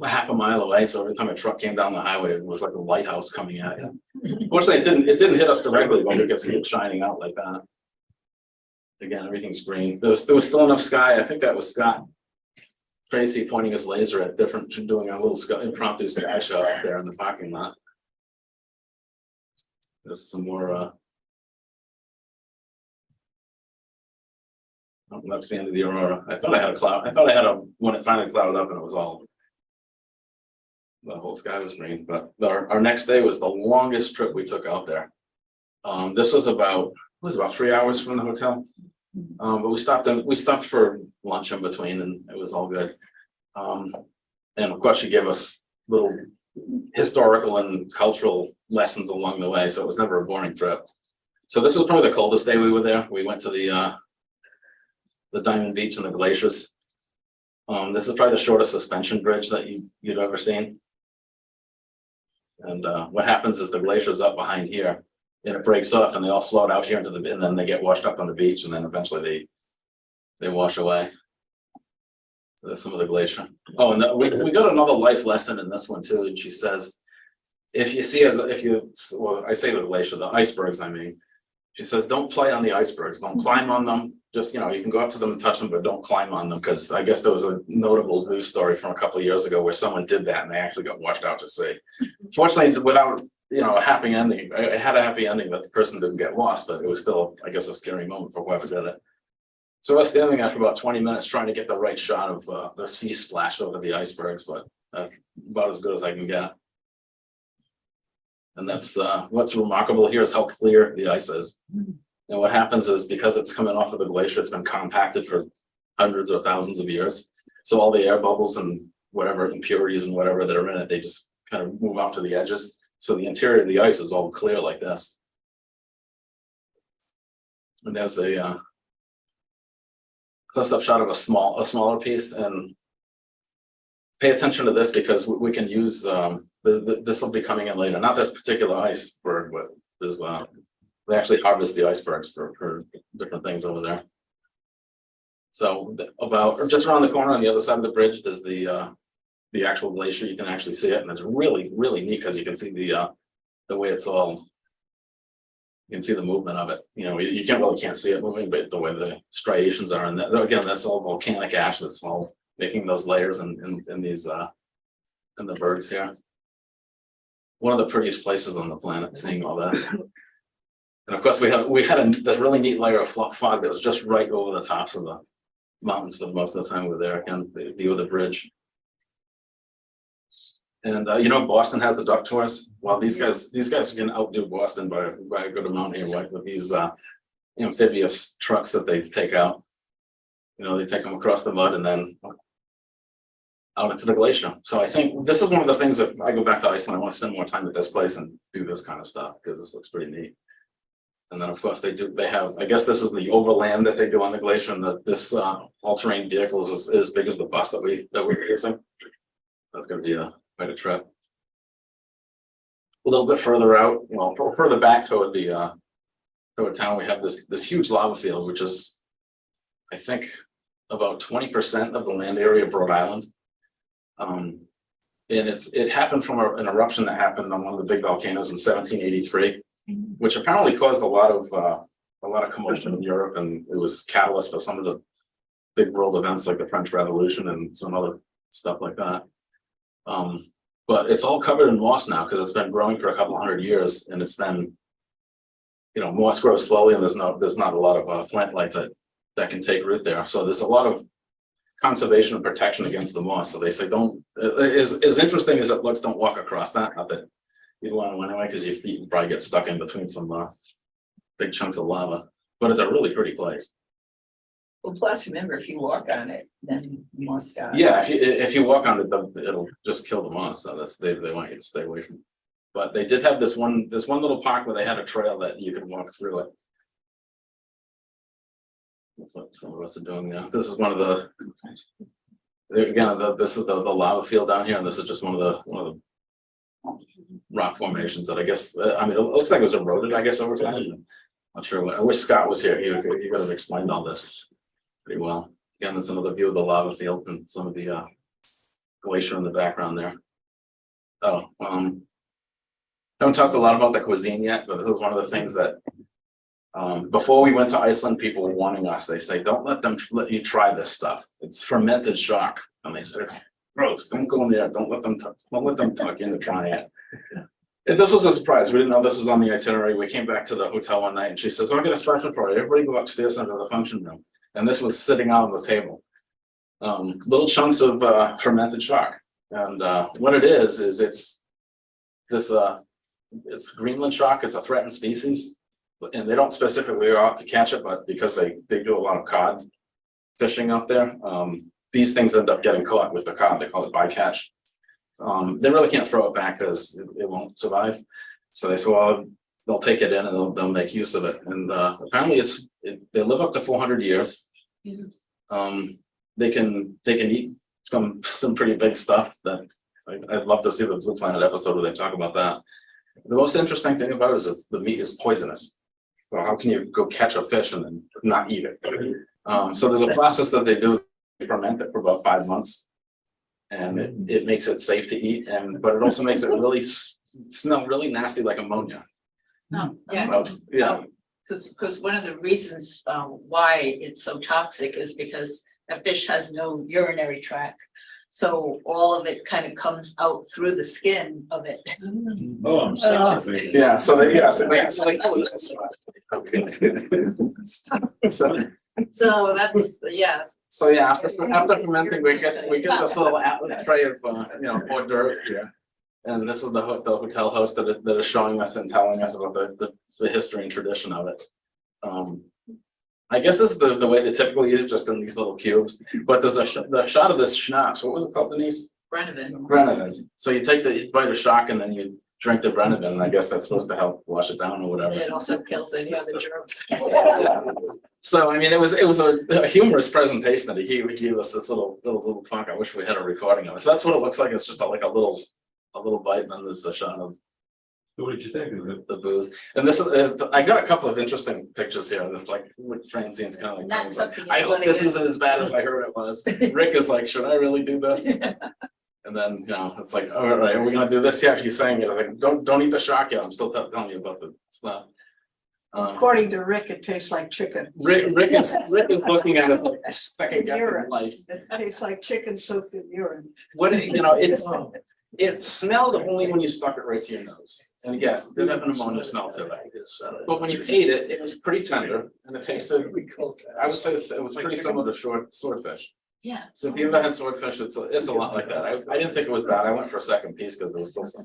half a mile away, so every time a truck came down the highway, it was like a lighthouse coming at you. Fortunately, it didn't hit us directly, but we could see it shining out like that. Again, everything's green. There was still enough sky. I think that was Scott Tracy pointing his laser at doing a little impromptu sky show out there in the parking lot. There's some more. That's the end of the Aurora. I thought I had a cloud. I thought I had when it finally clouded up and it was all. The whole sky was green. But our next day was the longest trip we took out there. This was about 3 hours from the hotel. But we stopped for lunch in between, and it was all good. And of course, she gave us little historical and cultural lessons along the way, so it was never a boring trip. So this is probably the coldest day we were there. We went to the Diamond Beach and the glaciers. This is probably the shortest suspension bridge that you'd ever seen. And what happens is the glacier's up behind here, and it breaks off, and they all float out here and then they get washed up on the beach, and then eventually they wash away. So that's some of the glacier. Oh, and we got another life lesson in this one too. And she says, I say the glacier, the icebergs, I mean. She says, don't play on the icebergs, don't climb on them. Just, you can go up to them and touch them, but don't climb on them. Because I guess there was a notable news story from a couple of years ago where someone did that and they actually got washed out to sea. Fortunately, without, a happy ending, it had a happy ending that the person didn't get lost, but it was still, I guess, a scary moment for whoever did it. So I was standing there for about 20 minutes trying to get the right shot of the sea splash over the icebergs, but that's about as good as I can get. And that's what's remarkable here is how clear the ice is. And what happens is because it's coming off of the glacier, it's been compacted for hundreds or thousands of years. So all the air bubbles and whatever impurities and whatever that are in it, they just kind of move out to the edges. So the interior of the ice is all clear like this. And there's close-up shot of a smaller piece, and pay attention to this because we can use, this will be coming in later, not this particular iceberg, but there's, they actually harvest the icebergs for different things over there. So about, just around the corner on the other side of the bridge, there's the actual glacier. You can actually see it, and it's really, really neat because you can see the way it's all, you can see the movement of it. You know, you can't see it moving, but the way the striations are, and that, again, that's all volcanic ash that's all making those layers in these in the bergs here. One of the prettiest places on the planet, seeing all that. And of course, we had this really neat layer of fog that was just right over the tops of the mountains for most of the time we were there. Again, the view of the bridge. And you know, Boston has the duck tours. Well, these guys can outdo Boston by a good amount here, right? With these amphibious trucks that they take out. You know, they take them across the mud and then out into the glacier. So I think this is one of the things that I go back to Iceland, I want to spend more time at this place and do this kind of stuff because this looks pretty neat. And then of course they have, I guess this is the overland that they do on the glacier, and this all-terrain vehicle is as big as the bus that we're using. That's going to be quite a trip. A little bit further out, you know, further back toward toward town, we have this huge lava field, which is, I think, about 20% of the land area of Rhode Island. And it happened from an eruption that happened on one of the big volcanoes in 1783, which apparently caused a lot of commotion in Europe, and it was catalyst for some of the big world events like the French Revolution and some other stuff like that. But it's all covered in moss now because it's been growing for a couple hundred years, and it's been, you know, moss grows slowly, and there's not a lot of plant life that can take root there. So there's a lot of conservation and protection against the moss. So they say don't, as interesting as it looks, don't walk across that. Not that you want to anyway, because your feet will probably get stuck in between some big chunks of lava. But it's a really pretty place. Well, plus remember, if you walk on it, then you must die. Yeah, if you walk on it, it'll just kill the moss. So they want you to stay away from it. But they did have this one little park where they had a trail that you could walk through it. That's what some of us are doing now. This is one of the, again, this is the lava field down here, and this is just one of the rock formations that I guess, I mean, it looks like it was eroded, I guess, over time. Not sure. I wish Scott was here. He could have explained all this pretty well. Again, there's another view of the lava field and some of the glacier in the background there. Oh, haven't talked a lot about the cuisine yet, but this is one of the things that before we went to Iceland, people were warning us. They say, don't let you try this stuff. It's fermented shark. And they said, it's gross. Don't go in there. Don't let them talk into trying it. And this was a surprise. We didn't know this was on the itinerary. We came back to the hotel one night and she says, oh, I got a special for you. Everybody go upstairs into the function room. And this was sitting out on the table. Little chunks of fermented shark. And what it is it's Greenland shark. It's a threatened species. And they don't specifically go out to catch it, but because they do a lot of cod fishing out there, these things end up getting caught with the cod. They call it bycatch. They really can't throw it back because it won't survive. So they say, well, they'll take it in and they'll make use of it. And apparently they live up to 400 years. They can eat some pretty big stuff that I'd love to see the Blue Planet episode where they talk about that. The most interesting thing about it is the meat is poisonous. So how can you go catch a fish and then not eat it? So there's a process that they do, they ferment it for about 5 months. And it makes it safe to eat, but it also makes it really smell really nasty like ammonia. No, yeah. So, yeah. Because one of the reasons why it's so toxic is because a fish has no urinary tract. So all of it kind of comes out through the skin of it. Oh, I'm sorry. Yeah, so they oh, that's right. So that's, yeah. So yeah, after fermenting, we get this little tray of hors d'oeuvres here, and this is the hotel host that is showing us and telling us about the history and tradition of it. I guess this is the way they typically eat it, just in these little cubes. But there's the shot of this schnapps. What was it called, Denise? Brenniman. Brenniman. So you take the bite of shark and then you drink the Brenniman, and I guess that's supposed to help wash it down or whatever. It also kills any other germs. So, I mean, it was a humorous presentation that he gave us this little talk. I wish we had a recording of it. So that's what it looks like. It's just like a little bite, and then there's the shot of What did you think of it? the booze. And this is, I got a couple of interesting pictures here. It's like with Francine's kind of like, Not something I you hope wanna this get. isn't as bad as I heard it was. Rick is like, should I really do this? And then, you know, it's like, all right, are we gonna do this? Yeah, she's saying it. I'm like, don't eat the shark yet. I'm still telling you about the stuff. According to Rick, it tastes like chicken. Rick is looking at it like second guessing Urine. life. It tastes like chicken soaked in urine. What, it smelled only when you stuck it right to your nose. And yes, it did have an ammonia smell to it. But when you ate it, it was pretty tender and it tasted, I would say it was pretty similar to swordfish. Yeah. So if you ever had swordfish, it's a lot like that. I didn't think it was bad. I went for a second piece because there was still some.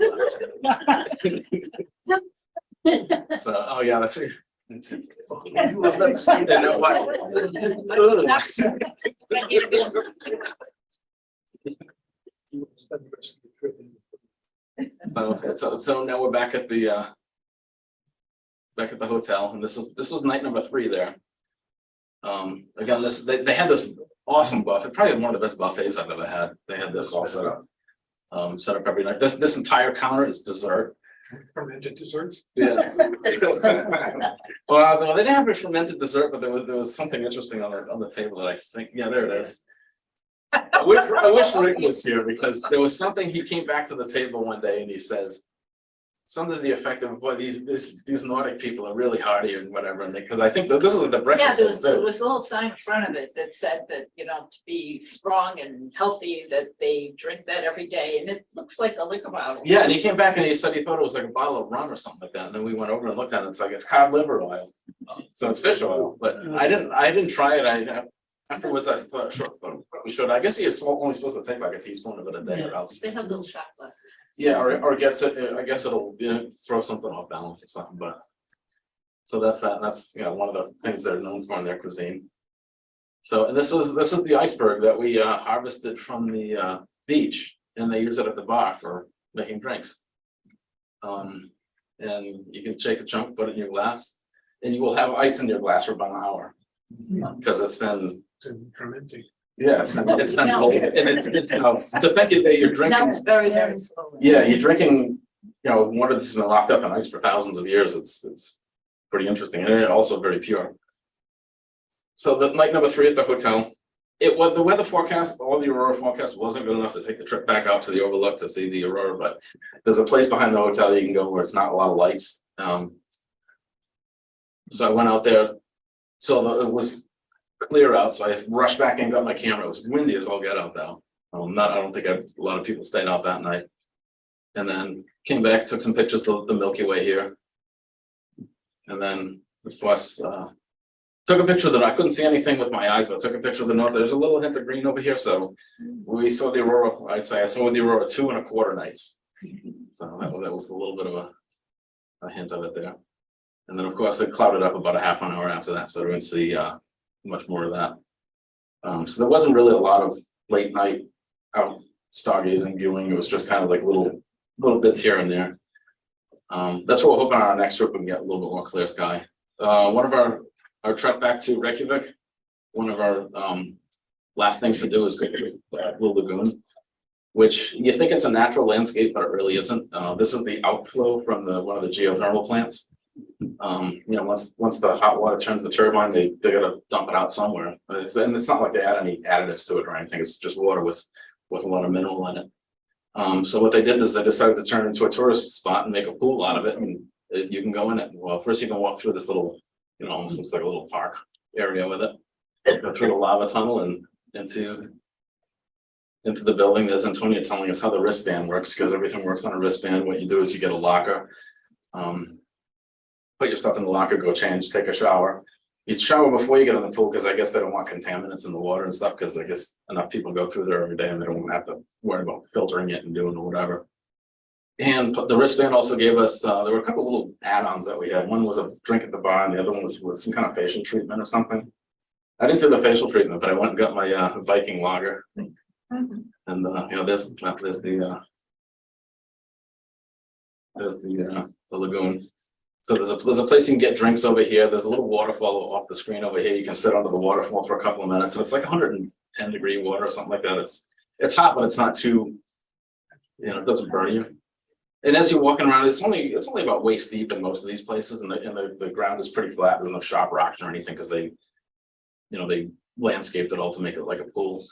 So, oh yeah, that's it. You know what? So now we're back at the hotel, and this was night number 3 there. Again, they had this awesome buffet, probably one of the best buffets I've ever had. They had this all set up every night. This entire counter is dessert. Fermented desserts? Yeah. Well, they didn't have a fermented dessert, but there was something interesting on the table that I think, yeah, there it is. I wish Rick was here because there was something, he came back to the table one day and he says something to the effect of, boy, these Nordic people are really hardy and whatever, and because I think that this was the Yeah, breakfast. there was a little sign in front of it that said that, you know, to be strong and healthy, that they drink that every day, and it looks like a liquor bottle. Yeah, and he came back and he said he thought it was like a bottle of rum or something like that, and then we went over and looked at it. It's like, it's cod liver oil, so it's fish oil. But I didn't try it. Afterwards I thought, sure, we should. I guess he is only supposed to take like a teaspoon of it a day, or else. They have little shot glasses. Yeah, or gets it. I guess it'll, you know, throw something off balance or something. But so that's that. And that's, you know, one of the things they're known for in their cuisine. So, and this is the iceberg that we harvested from the beach, and they use it at the bar for making drinks. And you can take a chunk, put it in your glass, and you will have ice in your glass for about an hour because it's been. Fermenting. Yeah, it's been cold, and it's to think that you're drinking. That's very, very slowly. Yeah, you're drinking, you know, water that's been locked up in ice for thousands of years. It's pretty interesting, and also very pure. So the night number 3 at the hotel, it was the weather forecast, all the Aurora forecast wasn't good enough to take the trip back out to the overlook to see the Aurora, but there's a place behind the hotel you can go where it's not a lot of lights. So I went out there, so it was clear out, so I rushed back and got my camera. It was windy as all get out though. I don't think a lot of people stayed out that night. And then came back, took some pictures of the Milky Way here. And then of course, took a picture of I couldn't see anything with my eyes, but I took a picture of the north. There's a little hint of green over here. So we saw the Aurora, I'd say I saw the Aurora 2 1/4 nights. So that was a little bit of a hint of it there. And then of course it clouded up about a half an hour after that. So we didn't see much more of that. So there wasn't really a lot of late night out stargazing viewing. It was just kind of like little bits here and there. That's what we're hoping on our next trip we can get a little bit more clear sky. One of our trek back to Reykjavik, one of our last things to do is go to the Blue Lagoon, which you think it's a natural landscape, but it really isn't. This is the outflow from one of the geothermal plants. You know, once the hot water turns the turbine, they gotta dump it out somewhere. And it's not like they add any additives to it or anything. It's just water with a lot of mineral in it. So what they did is they decided to turn it into a tourist spot and make a pool out of it, and you can go in it. Well, first you can walk through this little, you know, almost looks like a little park area with it. Go through the lava tunnel and into the building. There's Antonia telling us how the wristband works, because everything works on a wristband. What you do is you get a locker. Put your stuff in the locker, go change, take a shower. You'd shower before you get in the pool because I guess they don't want contaminants in the water and stuff, because I guess enough people go through there every day and they don't have to worry about filtering it and doing or whatever. And the wristband also gave us, there were a couple of little add-ons that we had. One was a drink at the bar and the other one was with some kind of facial treatment or something. I didn't do the facial treatment, but I went and got my Viking lager. And you know, there's the There's the lagoon. So there's a place you can get drinks over here. There's a little waterfall off the screen over here. You can sit under the waterfall for a couple of minutes. And it's like 110-degree water or something like that. It's hot, but it's not too, it doesn't burn you. And as you're walking around, it's only about waist deep in most of these places, and the ground is pretty flat. There's no sharp rocks or anything because they landscaped it all to make it like a pool.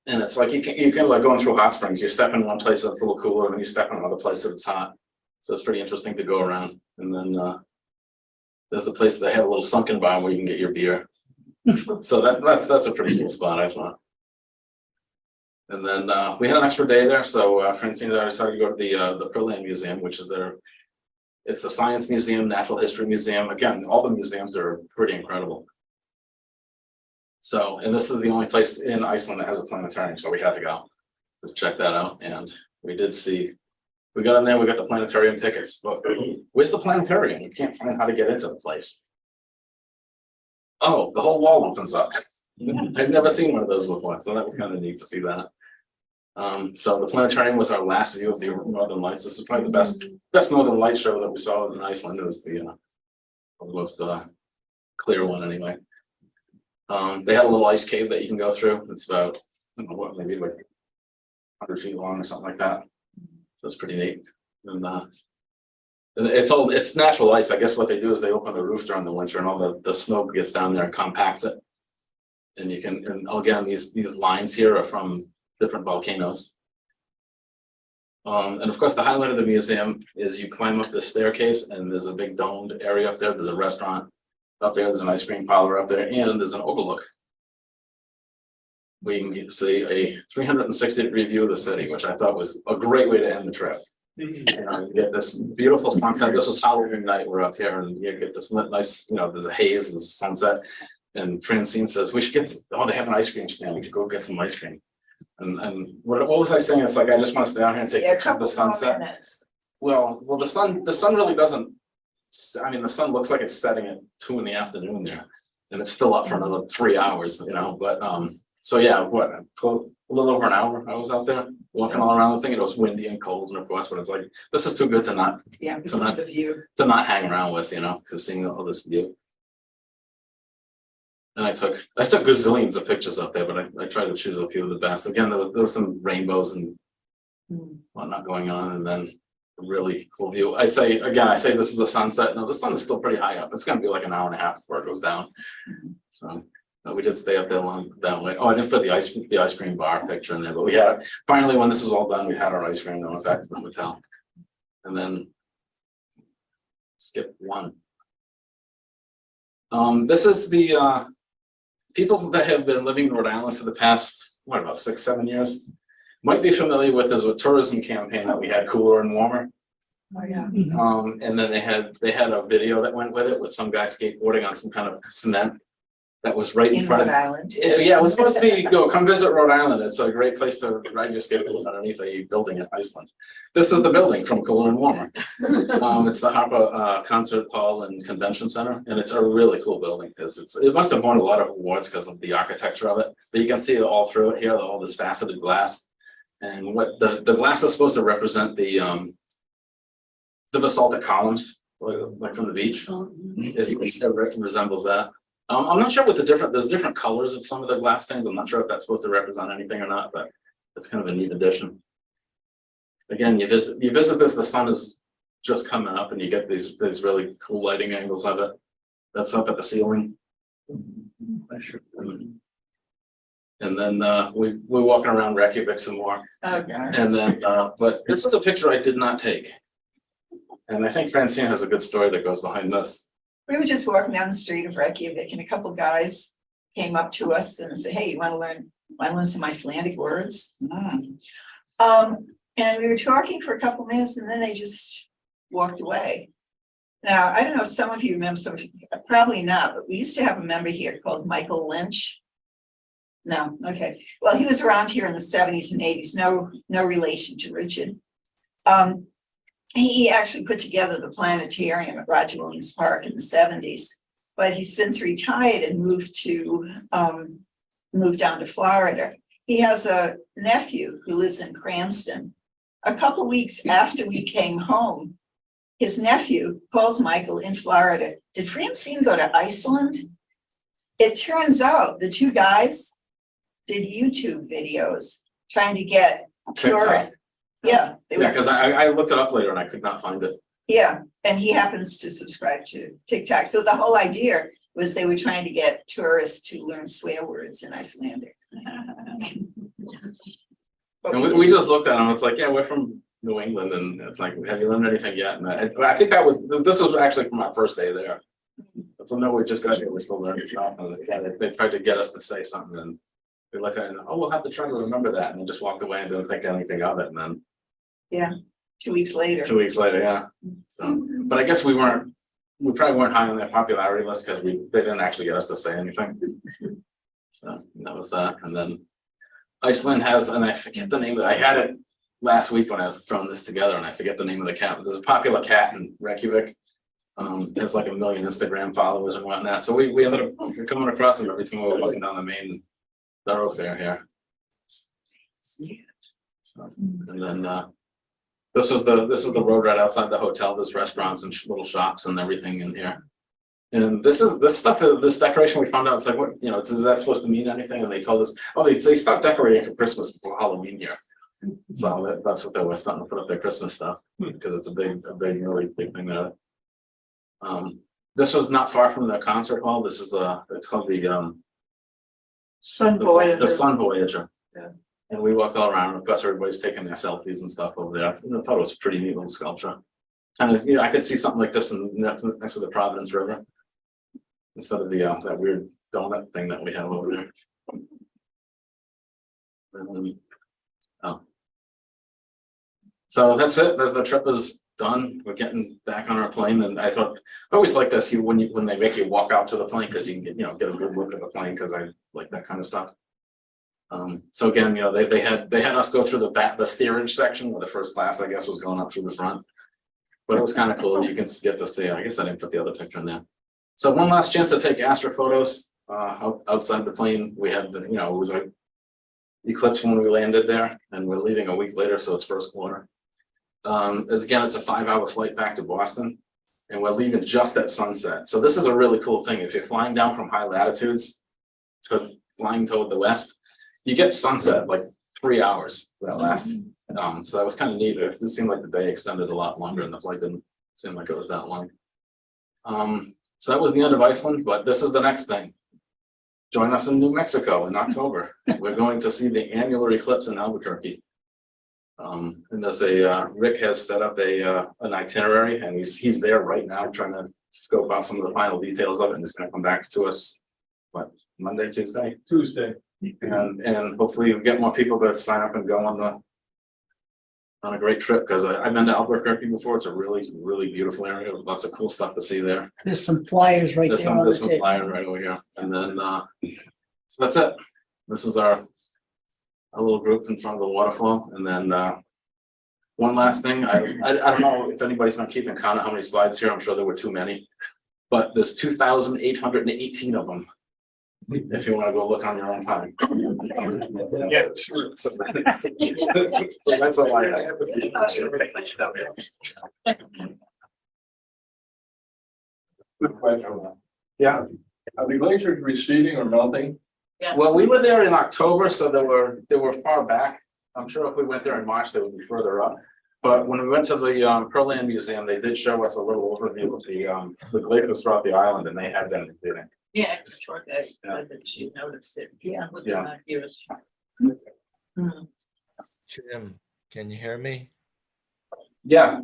And it's like you can like going through hot springs. You step in one place that's a little cooler, and then you step in another place that's hot. So it's pretty interesting to go around. And then there's a place that had a little sunken bar where you can get your beer. So that's a pretty cool spot, I thought. And then we had an extra day there, so Francine and I decided to go to the Perland Museum, which is it's a science museum, natural history museum. Again, all the museums are pretty incredible. So, and this is the only place in Iceland that has a planetarium, so we had to go to check that out. And we did see, we got in there, we got the planetarium tickets, but where's the planetarium? We can't find how to get into the place. Oh, the whole wall opens up. I've never seen one of those before, so that was kind of neat to see that. So the planetarium was our last view of the Northern Lights. This is probably the best Northern Light show that we saw in Iceland. It was the most clear one anyway. They had a little ice cave that you can go through. It's about, I don't know what, maybe like 100 feet long or something like that. So it's pretty neat. And it's natural ice. I guess what they do is they open the roof during the winter, and all the snow gets down there and compacts it. And you can, and again, these lines here are from different volcanoes. And of course, the highlight of the museum is you climb up this staircase, and there's a big domed area up there. There's a restaurant up there. There's an ice cream parlor up there, and there's an overlook. We can see a 360-degree view of the city, which I thought was a great way to end the trip. You get this beautiful sunset. This was Halloween night. We're up here, and you get this nice, there's a haze, there's a sunset. And Francine says, we should get, they have an ice cream stand. We should go get some ice cream. And what was I saying? It's like, I just want to stay out here and take pictures of the sunset. Well, the sun really doesn't, I mean, the sun looks like it's setting at 2 in the afternoon there, and it's still up for another 3 hours, but, so yeah, a little over an hour I was out there walking all around the thing. It was windy and cold, and of course, but it's like, this is too good to not, the view. to not hang around with, because seeing all this view. And I took gazillions of pictures up there, but I tried to choose a few of the best. Again, there was some rainbows and whatnot going on, and then a really cool view. I say this is the sunset. No, the sun is still pretty high up. It's going to be like an hour and a half before it goes down. So we did stay up there long that way. Oh, I didn't put the ice cream bar picture in there, but we had finally, when this was all done, we had our ice cream. Going back to the hotel, and then skip one. This is the people that have been living in Rhode Island for the past, about 6-7 years, might be familiar with as a tourism campaign that we had, Cooler and Warmer. Oh, yeah. And then they had a video that went with it with some guy skateboarding on some kind of cement that was right in front of Island. Yeah, it was supposed to be, come visit Rhode Island. It's a great place to ride your skateboard underneath a building in Iceland. This is the building from Cooler and Warmer. It's the Harper Concert Hall and Convention Center, and it's a really cool building because it must have won a lot of awards because of the architecture of it. But you can see it all through it here, all this faceted glass, and what the glass is supposed to represent the basaltic columns, like from the beach. It resembles that. I'm not sure what there's different colors of some of the glass panes. I'm not sure if that's supposed to represent anything or not, but it's kind of a neat addition. Again, you visit this, the sun is just coming up, and you get these really cool lighting angles of it. That's up at the ceiling. And then we're walking around Reykjavik some more. Okay. And then, but this is a picture I did not take. And I think Francine has a good story that goes behind this. We were just walking down the street of Reykjavik, and a couple guys came up to us and said, "Hey, you want to learn some Icelandic words?" And we were talking for a couple minutes, and then they just walked away. Now, I don't know if some of you remember, some of you probably not, but we used to have a member here called Michael Lynch. No, okay. Well, he was around here in the 70s and 80s, no relation to Richard. He actually put together the planetarium at Roger Williams Park in the 70s, but he's since retired and moved down to Florida. He has a nephew who lives in Cranston, a couple weeks after we came home, his nephew calls Michael in Florida. Did Francine go to Iceland? It turns out the two guys did YouTube videos trying to get TikTok. tourists. Yeah, they Yeah, were, because I looked it up later and I could not find it. yeah, and he happens to subscribe to TikTok. So the whole idea was they were trying to get tourists to learn swear words in Icelandic. But And we we did. just looked at them, it's like, yeah, we're from New England, and it's like, have you learned anything yet? And I think this was actually from our first day there. So no, we just got here, we still learned stuff, and they tried to get us to say something, and we looked at it, and, oh, we'll have to try to remember that, and then just walked away and didn't think anything of it, and then 2 weeks later. 2 weeks later, yeah. So, but I guess we probably weren't high on their popularity list, because they didn't actually get us to say anything. So that was that, and then Iceland has, and I forget the name of it, I had it last week when I was throwing this together, and I forget the name of the cat. There's a popular cat in Reykjavik. Has like 1 million Instagram followers and whatnot. So we ended up coming across them every time we were walking down the main thoroughfare here. So, and then this is the road right outside the hotel. There's restaurants and little shops and everything in here. And this decoration we found out, it's like, what, you know, is that supposed to mean anything? And they told us, oh, they stopped decorating for Christmas before Halloween here. So that's what they were starting to put up their Christmas stuff, because it's a really big thing there. This was not far from the concert hall. This is it's called the Sun Voyager. The Sun Voyager. Yeah. And we walked all around. Of course, everybody's taking their selfies and stuff over there. I thought it was a pretty neat little sculpture. Kind of, you know, I could see something like this next to the Providence River, instead of the that weird donut thing that we have over there. Oh. So that's it. The trip is done. We're getting back on our plane, and I thought I always like this. When they make you walk out to the plane, because you can get a good look at the plane, because I like that kind of stuff. So again, you know, they had us go through the steerage section, where the first class, I guess, was going up through the front. But it was kind of cool. You can get to see. I guess I didn't put the other picture in there. So one last chance to take astro photos outside the plane. We had it was like eclipse when we landed there, and we're leaving a week later, so it's first quarter. It's a 5-hour flight back to Boston, and we're leaving just at sunset. So this is a really cool thing. If you're flying down from high latitudes to flying toward the west, you get sunset like 3 hours that last. So that was kind of neat. It seemed like the day extended a lot longer, and the flight didn't seem like it was that long. So that was the end of Iceland, but this is the next thing. Join us in New Mexico in October. We're going to see the annular eclipse in Albuquerque. And there's Rick has set up an itinerary, and he's there right now trying to scope out some of the final details of it, and he's going to come back to us, Monday, Tuesday? Tuesday. And hopefully we'll get more people to sign up and go on a great trip, because I've been to Albuquerque before. It's a really, really beautiful area with lots of cool stuff to see there. There's some flyers right There's there on the some table. flyers right over here. And then so that's it. This is our little group in front of the waterfall. And then one last thing, I don't know if anybody's been keeping count of how many slides here. I'm sure there were too many, but there's 2,818 of them, if you want to go look on your own time. Yeah, sure. So that's all I have. Good question. Yeah. Are the glaciers receding or melting? Well, we were there in October, so they were far back. I'm sure if we went there in March, they would be further up. But when we went to the Pearl Land Museum, they did show us a little overview of the glaciers throughout the island, and they had been receding. Yeah, sure, that she noticed it. Yeah. Within Yeah. that years. Jim, can you hear me? Yeah,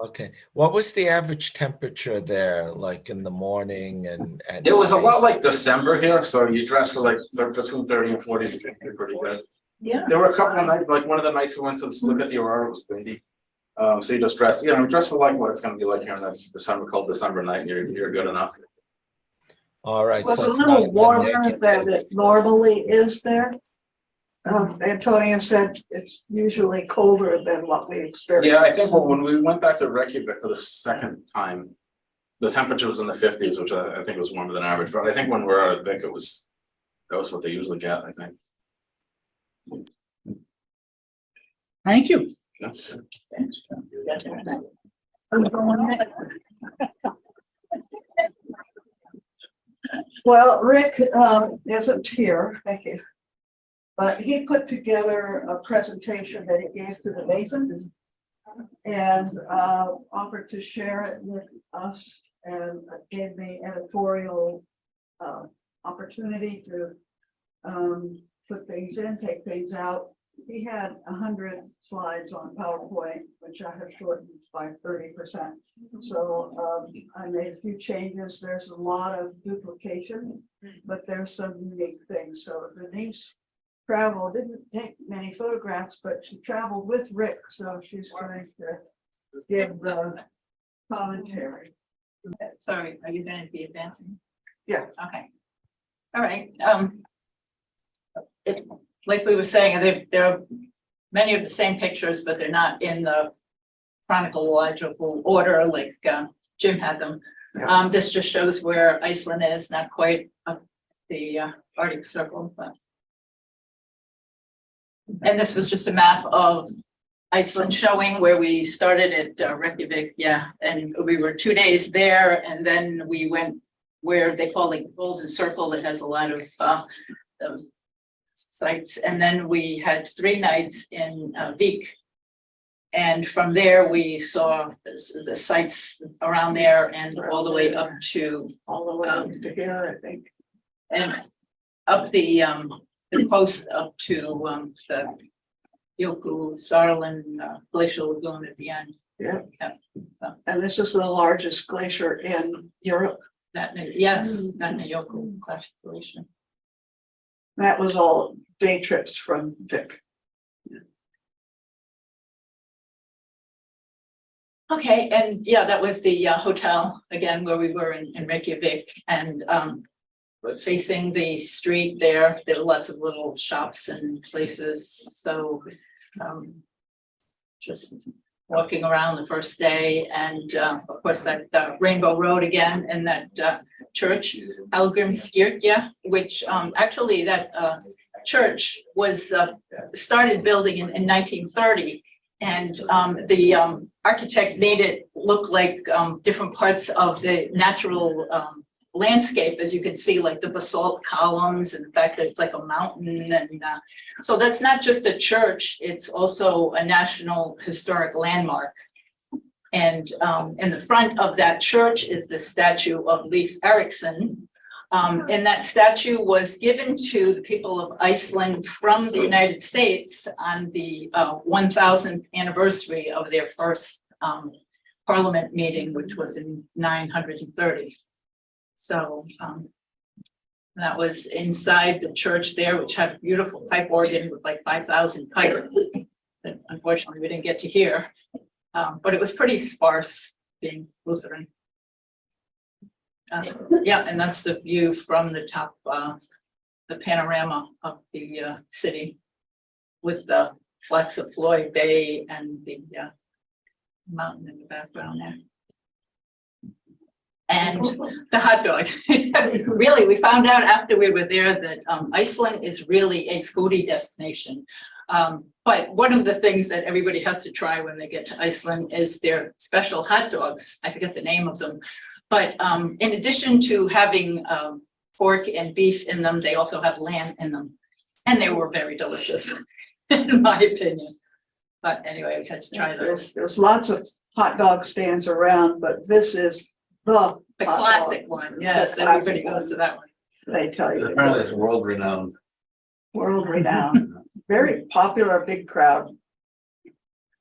Okay, what was the average temperature there, like in the morning and at it was a night? lot like December here, so you dress for like between 30 and 40, which is pretty good. Yeah. There were a couple of nights, like one of the nights we went to look at the Aurora, it was windy. So you just dress, dress for like what it's gonna be like here on that cold December night, and you're good enough. All right. Was so a it's little not warmer negative. than it normally is there. Antonia said it's usually colder than what we experience. Yeah, I think when we went back to Reykjavik for the second time, the temperature was in the 50s, which I think was warmer than average. But I think when we're at Vic, that was what they usually get, I think. Thank you. Yes. Well, Rick isn't here, thank you. But he put together a presentation that he gave to the Mason and offered to share it with us and gave me editorial opportunity to put things in, take things out. He had 100 slides on PowerPoint, which I have shortened by 30%. So I made a few changes. There's a lot of duplication, but there's some unique things. So Denise traveled, didn't take many photographs, but she traveled with Rick. So she's going to give the commentary. Sorry, are you going to be advancing? Yeah. Okay. All right. It's like we were saying, there are many of the same pictures, but they're not in the chronological order like Jim had them. Yeah. This just shows where Iceland is, not quite up the Arctic Circle, but. And this was just a map of Iceland showing where we started at Reykjavik, yeah, and we were 2 days there, and then we went where they call like the Golden Circle that has a lot of sites, and then we had 3 nights in Vik, and from there we saw the sites around there and all the way up to All the way to here, I think. and up the coast up to the Yoku Sarlin Glacial Lagoon at the end. Yeah. So And this is the largest glacier in Europe. that, yes, that Yoku Glacial. That was all day trips from Vic. Okay, and yeah, that was the hotel again where we were in Reykjavik, and facing the street there. There were lots of little shops and places. So just walking around the first day, and of course that Rainbow Road again, and that church, Hallgrímskirkja, which actually that church was started building in 1930. And the architect made it look like different parts of the natural landscape, as you can see, like the basalt columns and the fact that it's like a mountain. And so that's not just a church, it's also a national historic landmark. And in the front of that church is the statue of Leif Erikson. And that statue was given to the people of Iceland from the United States on the 1000th anniversary of their first parliament meeting, which was in 930. So that was inside the church there, which had a beautiful pipe organ with like 5,000 pipes that unfortunately we didn't get to hear. But it was pretty sparse being Lutheran. Yeah, and that's the view from the top, the panorama of the city with the flats of Floyd Bay and the mountain in the background there. And the hot dog. Really, we found out after we were there that Iceland is really a foodie destination. But one of the things that everybody has to try when they get to Iceland is their special hot dogs. I forget the name of them. But in addition to having pork and beef in them, they also have lamb in them. And they were very delicious, in my opinion. But anyway, we had to try those. There's lots of hot dog stands around, but this is the hot classic dog. one, yes, The classic everybody goes to that one. They tell you. Apparently it's world renowned. World renowned, very popular, big crowd.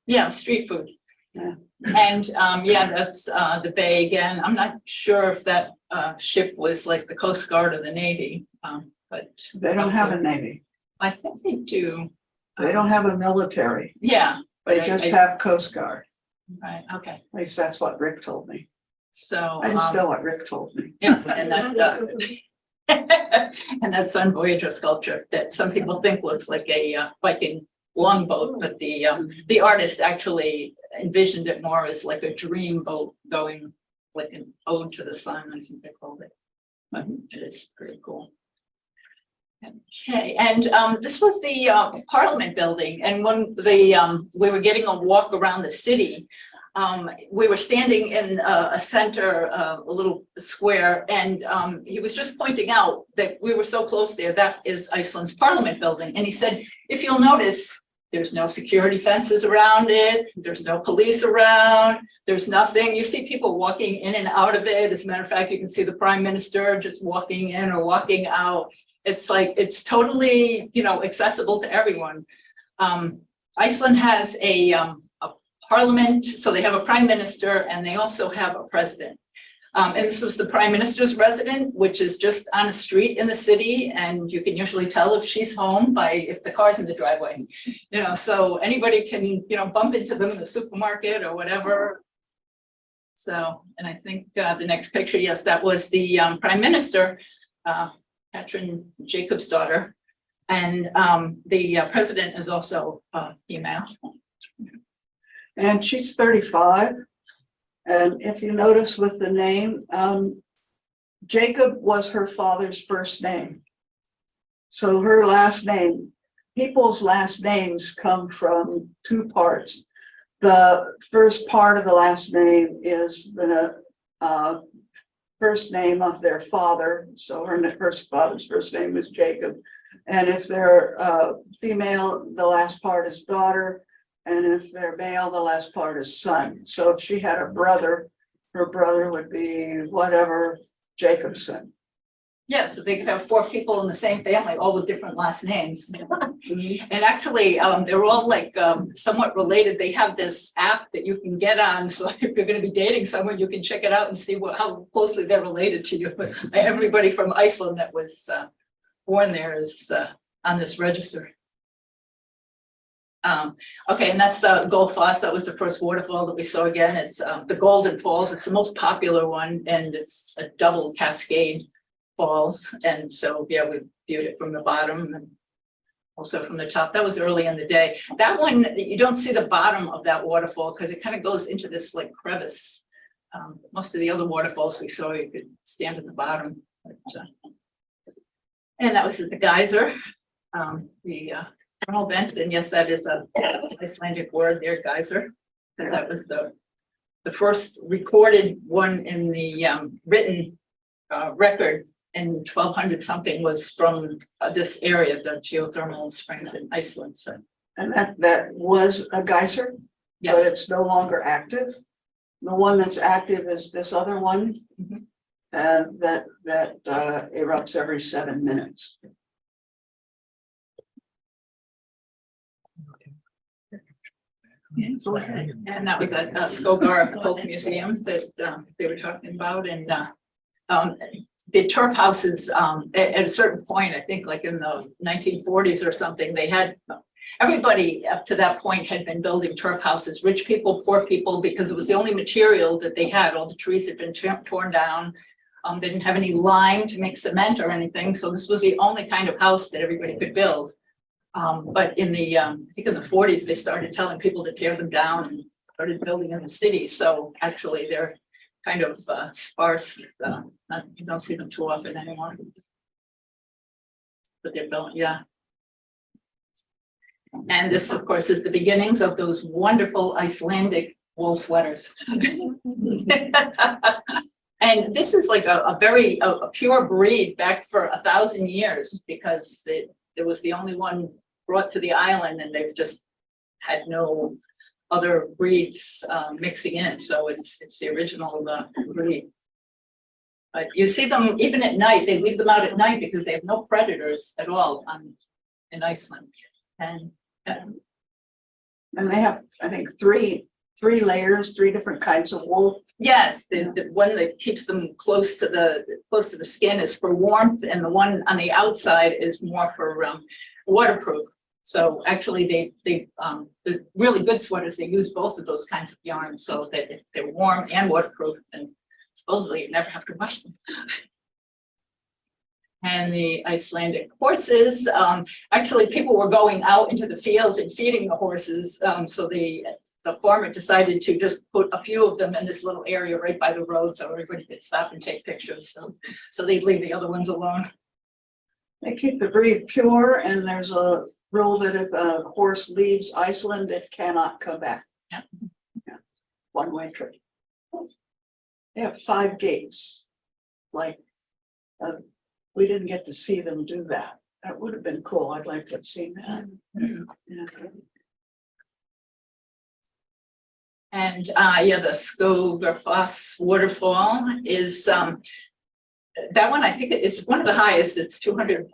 Yeah, street food. Yeah. And yeah, that's the bay again. I'm not sure if that ship was like the Coast Guard or the Navy, but They don't have a navy. I think they do. They don't have a military. Yeah, They just have Coast Guard. right, okay. At least that's what Rick told me. So I just know what Rick told me. yeah, and that and that Sun Voyager sculpture that some people think looks like a Viking longboat, but the artist actually envisioned it more as like a dream boat going like an ode to the sun, I think they called it. But it is pretty cool. Okay, and this was the Parliament building, and when we were getting a walk around the city, we were standing in a center, a little square, and he was just pointing out that we were so close there. That is Iceland's Parliament building, and he said, if you'll notice, there's no security fences around it. There's no police around. There's nothing. You see people walking in and out of it. As a matter of fact, you can see the Prime Minister just walking in or walking out. It's like, it's totally, you know, accessible to everyone. Iceland has a parliament, so they have a prime minister and they also have a president. And this was the prime minister's residence, which is just on a street in the city, and you can usually tell if she's home by if the car's in the driveway. You know, so anybody can, you know, bump into them in the supermarket or whatever. So, and I think the next picture, yes, that was the prime minister, Katrin Jacob's daughter, and the president is also female. And she's 35. And if you notice with the name, Jacob was her father's first name. So her last name, people's last names come from two parts. The first part of the last name is the first name of their father. So her father's first name is Jacob. And if they're female, the last part is daughter. And if they're male, the last part is son. So if she had a brother, her brother would be whatever Jacobson. Yeah, so they could have 4 people in the same family, all with different last names. And actually, they're all like somewhat related. They have this app that you can get on. So if you're going to be dating someone, you can check it out and see how closely they're related to you. But everybody from Iceland that was born there is on this register. Okay, and that's the Gullfoss. That was the first waterfall that we saw again. It's the Golden Falls. It's the most popular one, and it's a double cascade falls. And so, yeah, we viewed it from the bottom and also from the top. That was early in the day. That one, you don't see the bottom of that waterfall because it kind of goes into this like crevice. Most of the other waterfalls we saw, you could stand at the bottom. But, and that was the geyser. Thermal vents, and yes, that is a Icelandic word there, geyser, because that was the first recorded one in the written record in 1200 something was from this area, the geothermal springs in Iceland. So, And that was a geyser, yeah. but it's no longer active. The one that's active is this other one, and that erupts every 7 minutes. And that was at Skogar Folk Museum that they were talking about, and the turf houses at a certain point, I think like in the 1940s or something, they had everybody up to that point had been building turf houses, rich people, poor people, because it was the only material that they had. All the trees had been torn down. They didn't have any lime to make cement or anything, so this was the only kind of house that everybody could build. But in the, I think in the 40s, they started telling people to tear them down and started building in the city. So actually they're kind of sparse. You don't see them too often anymore. But they're built, yeah. And this, of course, is the beginnings of those wonderful Icelandic wool sweaters. And this is like a very pure breed back for 1,000 years because it was the only one brought to the island, and they've just had no other breeds mixing in. So it's the original breed. But you see them even at night. They leave them out at night because they have no predators at all in Iceland. And they have, I think, three layers, 3 different kinds of wool. yes, the one that keeps them close to the skin is for warmth, and the one on the outside is more for waterproof. So actually, the really good sweaters, they use both of those kinds of yarns so that they're warm and waterproof, and supposedly you never have to wash them. And the Icelandic horses, actually people were going out into the fields and feeding the horses. So the farmer decided to just put a few of them in this little area right by the road so everybody could stop and take pictures. So they'd leave the other ones alone. They keep the breed pure, and there's a rule that if a horse leaves Iceland, it cannot come back. Yeah. Yeah. One-way trip. They have 5 gates. Like, we didn't get to see them do that. That would have been cool. I'd like to have seen that. Yeah. And yeah, the Skyscrapers waterfall is that one, I think it's one of the highest, it's 200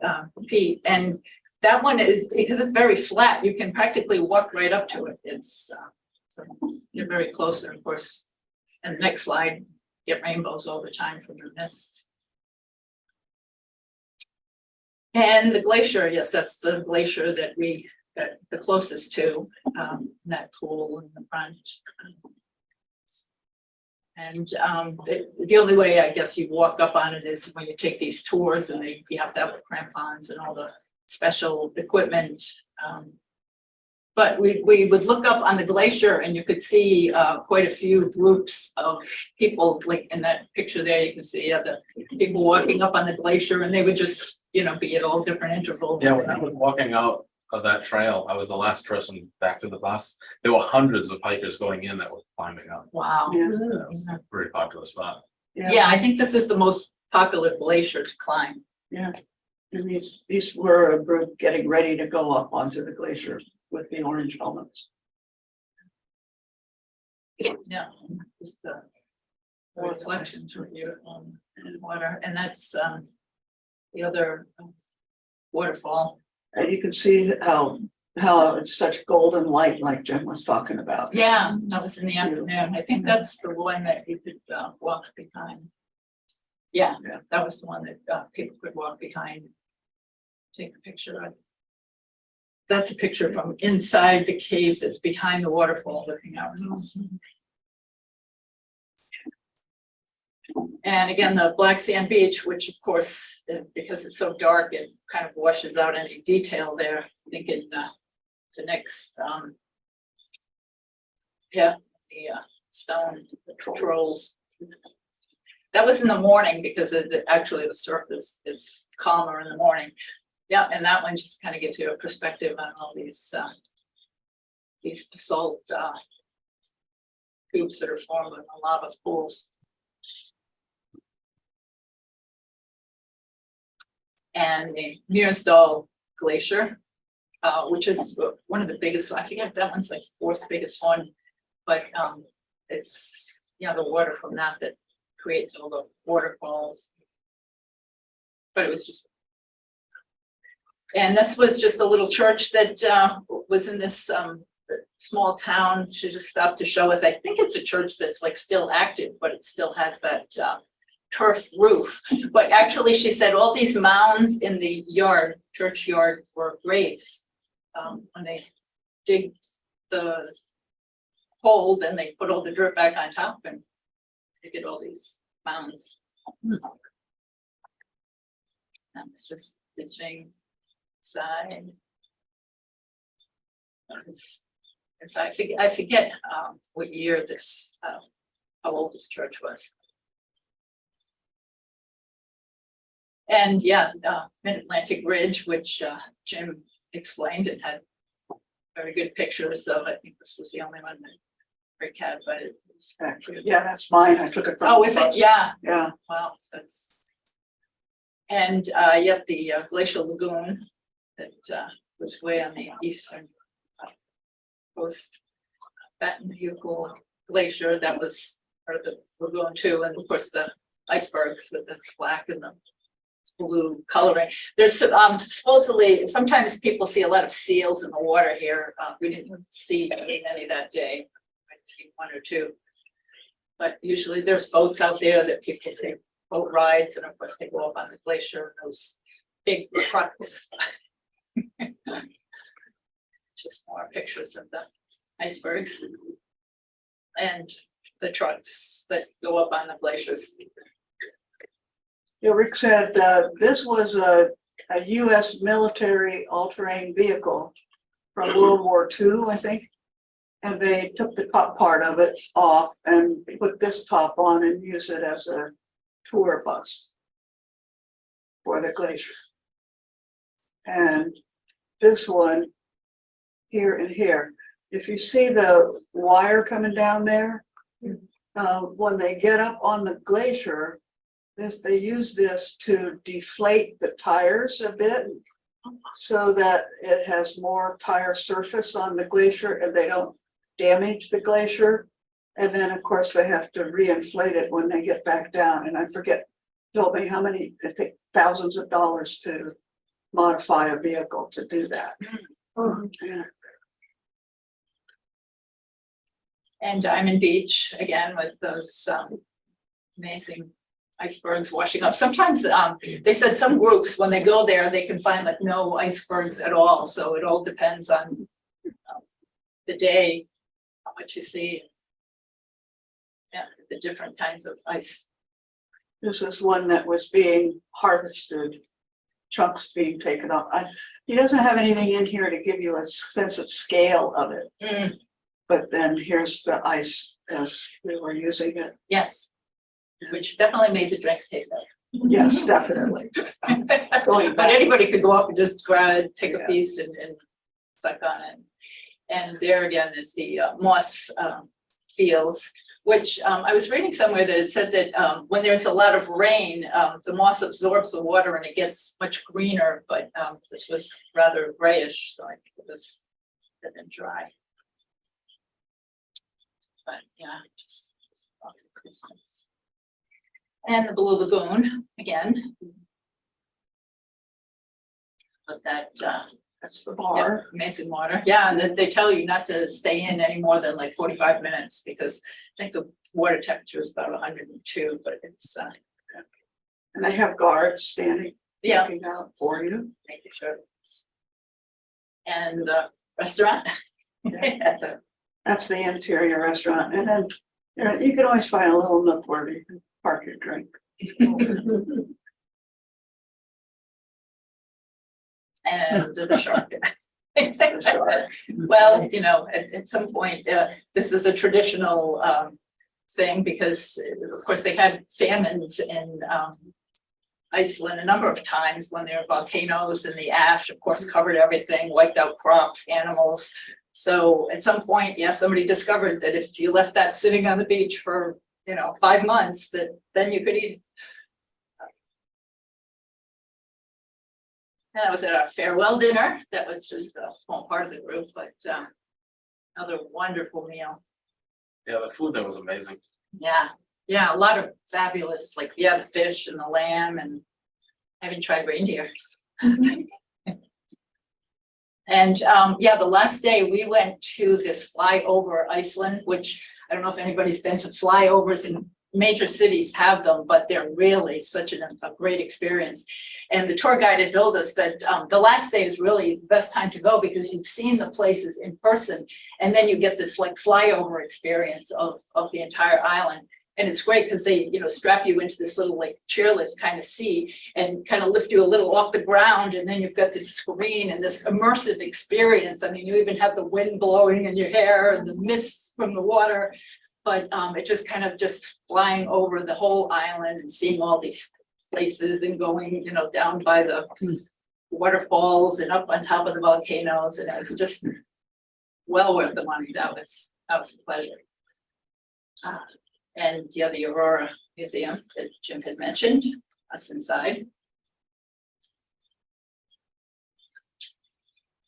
feet. And that one is, because it's very flat, you can practically walk right up to it. It's so you're very close, and of course, and the next slide, get rainbows all the time from the mist. And the glacier, yes, that's the glacier that we got the closest to, that pool in the front. And the only way I guess you walk up on it is when you take these tours, and you have to have the crampons and all the special equipment. But we would look up on the glacier, and you could see quite a few groups of people, like in that picture there, you can see the people walking up on the glacier, and they would just, you know, be at all different intervals. Yeah, when I was walking out of that trail, I was the last person back to the bus. There were hundreds of hikers going in that were climbing up. Wow. Yeah. It was a very popular spot. Yeah, I think this is the most popular glacier to climb. Yeah. And these were a group getting ready to go up onto the glacier with the orange helmets. Yeah, just the reflections from your water, and that's the other waterfall. And you can see how it's such golden light, like Jim was talking about. Yeah, that was in the afternoon. I think that's the one that you could walk behind. Yeah, Yeah. that was the one that people could walk behind. Take a picture of. That's a picture from inside the cave that's behind the waterfall, looking out. And again, the black sand beach, which of course, because it's so dark, it kind of washes out any detail there. I think in the next, yeah, the stone trolls. That was in the morning, because actually the surface is calmer in the morning. Yeah, and that one just kind of gives you a perspective on all these basalt tubes that are formed in the lava pools. And the Myrsdal Glacier, which is one of the biggest, I forget, that one's like the 4th biggest one, but it's, yeah, the water from that creates all the waterfalls. But it was just, and this was just a little church that was in this small town. She just stopped to show us. I think it's a church that's like still active, but it still has that turf roof. But actually, she said all these mounds in the yard, church yard, were graves. When they dig the hole, then they put all the dirt back on top, and they get all these mounds. That's just visiting side. So I forget what year this, how old this church was. And yeah, Mid-Atlantic Ridge, which Jim explained, it had very good pictures of. I think this was the only one that Rick had, but it was Actually, yeah, that's mine. I took it from. Oh, the is it? bus. Yeah. Yeah. Wow, that's. And yep, the glacial lagoon that was way on the eastern coast. Baton Rouge Glacier, that was part of the lagoon too, and of course the icebergs with the black and the blue coloring. There's supposedly, sometimes people see a lot of seals in the water here. We didn't see many that day. I see 1 or 2, but usually there's boats out there that people take boat rides, and of course they go up on the glacier in those big trucks. Just more pictures of the icebergs and the trucks that go up on the glaciers. Yeah, Rick said this was a U.S. military all-terrain vehicle from World War II, I think. And they took the top part of it off and put this top on and use it as a tour bus for the glacier. and this one here and here. If you see the wire coming down there, when they get up on the glacier, they use this to deflate the tires a bit so that it has more tire surface on the glacier and they don't damage the glacier. And then, of course, they have to reinflate it when they get back down. And I forget, told me how many, I think thousands of dollars to modify a vehicle to do that. Yeah. And Diamond Beach, again, with those amazing icebergs washing up. Sometimes they said some groups, when they go there, they can find like no icebergs at all. So it all depends on the day, how much you see. Yeah, the different kinds of ice. This is one that was being harvested, chunks being taken off. He doesn't have anything in here to give you a sense of scale of it. But then here's the ice as we were using it. Yes, which definitely made the drinks taste better. Yes, definitely. Going But back. anybody could go up and just grab it, take a Yeah. piece and suck on it. And there again is the moss fields, which I was reading somewhere that it said that when there's a lot of rain, the moss absorbs the water and it gets much greener, but this was rather grayish, so I think it was been dry. But yeah, just Christmas. And the Blue Lagoon again. But that That's the yeah, bar. amazing water. Yeah, and they tell you not to stay in any more than like 45 minutes because I think the water temperature is about 102, but it's And they have guards standing, yeah, looking out for you. making sure. And the restaurant. That's the interior restaurant. And then, you know, you can always find a little nook where you can park your drink. And the shark. The shark. Well, you know, at some point, this is a traditional thing because, of course, they had famines in Iceland a number of times when there were volcanoes and the ash, of course, covered everything, wiped out crops, animals. So at some point, yeah, somebody discovered that if you left that sitting on the beach for, 5 months, that then you could eat it. And I was at a farewell dinner. That was just a small part of the group, but another wonderful meal. Yeah, the food there was amazing. Yeah, a lot of fabulous, like, yeah, the fish and the lamb, and I haven't tried reindeer. And yeah, the last day we went to this flyover Iceland, which I don't know if anybody's been to flyovers, in major cities have them, but they're really such a great experience. And the tour guide had told us that the last day is really the best time to go because you've seen the places in person, and then you get this like flyover experience of the entire island. And it's great because they, strap you into this little like chairlift kind of seat and kind of lift you a little off the ground. And then you've got this screen and this immersive experience. I mean, you even have the wind blowing in your hair and the mists from the water, but it just kind of just flying over the whole island and seeing all these places and going, down by the waterfalls and up on top of the volcanoes. And it was just well worth the money. That was a pleasure. And yeah, the Aurora Museum that Jim had mentioned, us inside.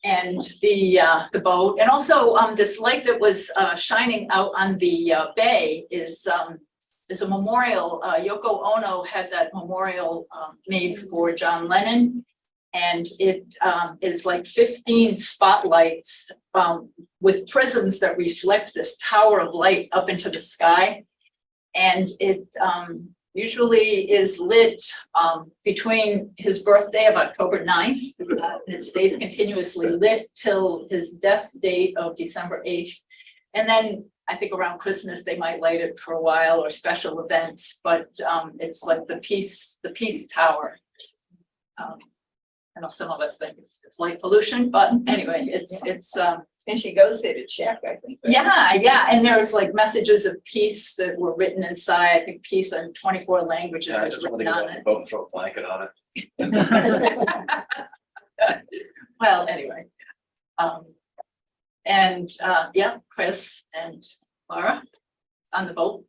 And the boat, and also this light that was shining out on the bay is a memorial. Yoko Ono had that memorial made for John Lennon. And it is like 15 spotlights with prisms that reflect this tower of light up into the sky. And it usually is lit between his birthday of October 9th. It stays continuously lit till his death date of December 8th. And then I think around Christmas, they might light it for a while or special events, but it's like the peace tower. I know some of us think it's light pollution, but anyway, it's And she goes there to check, I think. right? yeah, and there's like messages of peace that were written inside. I think peace in 24 languages Yeah, I is just wanted to written get on off the it. boat and throw a blanket on it. Well, anyway. Yeah, Chris and Laura on the boat.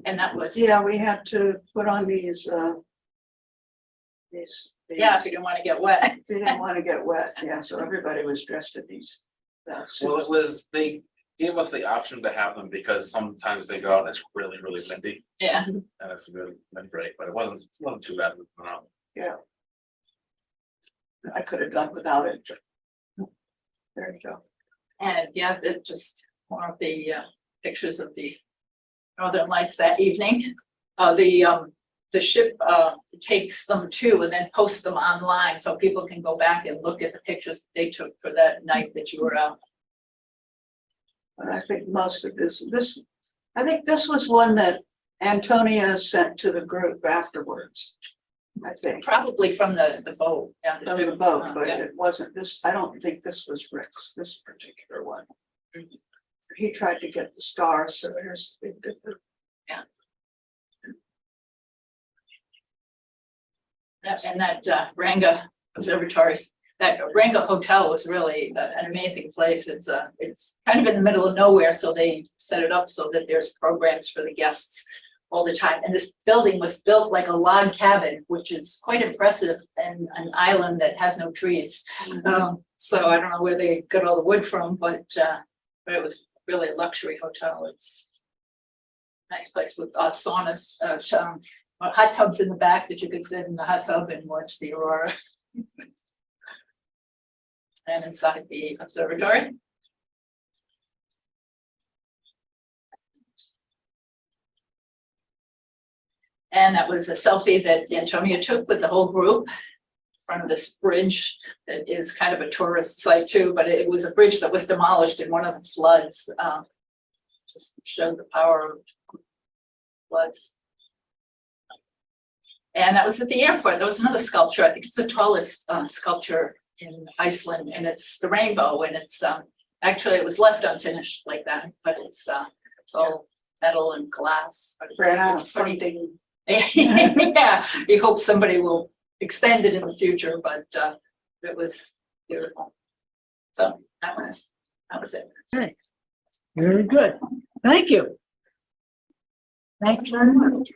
And that was. Yeah, we had to put on these. Yeah, if you didn't want to get wet. We didn't want to get wet, yeah, so everybody was dressed in these. Well, it was, they gave us the option to have them because sometimes they go out and it's really, really windy Yeah, and it's really been great, but it wasn't too bad. I could have done without it. There you go. and yeah, it just more of the pictures of the Northern Lights that evening. The ship takes them too and then posts them online so people can go back and look at the pictures they took for that night that you were out. But I think most of this, I think this was one that Antonia sent to the group afterwards. I think, Probably from the boat. Yeah, from the boat, but yeah. it wasn't this, I don't think this was Rick's, this particular one. He tried to get the stars, so here's the big difference. And that Ranga Observatory, that Ranga Hotel was really an amazing place. It's kind of in the middle of nowhere, so they set it up so that there's programs for the guests all the time. And this building was built like a log cabin, which is quite impressive in an island that has no trees. So I don't know where they got all the wood from, but it was really a luxury hotel. It's a nice place with saunas, hot tubs in the back that you could sit in the hot tub and watch the Aurora. And inside the observatory. And that was a selfie that Antonia took with the whole group in front of this bridge that is kind of a tourist site too, but it was a bridge that was demolished in one of the floods. Just showed the power of floods. And that was at the airport. There was another sculpture. I think it's the tallest sculpture in Iceland, and it's the rainbow. And it's actually it was left unfinished like that, but it's all metal and glass. But Ran out it's of pretty. funding. Yeah, we hope somebody will extend it in the future, but it was beautiful. So that was it. Okay. Very good. Thank you. Thanks very much.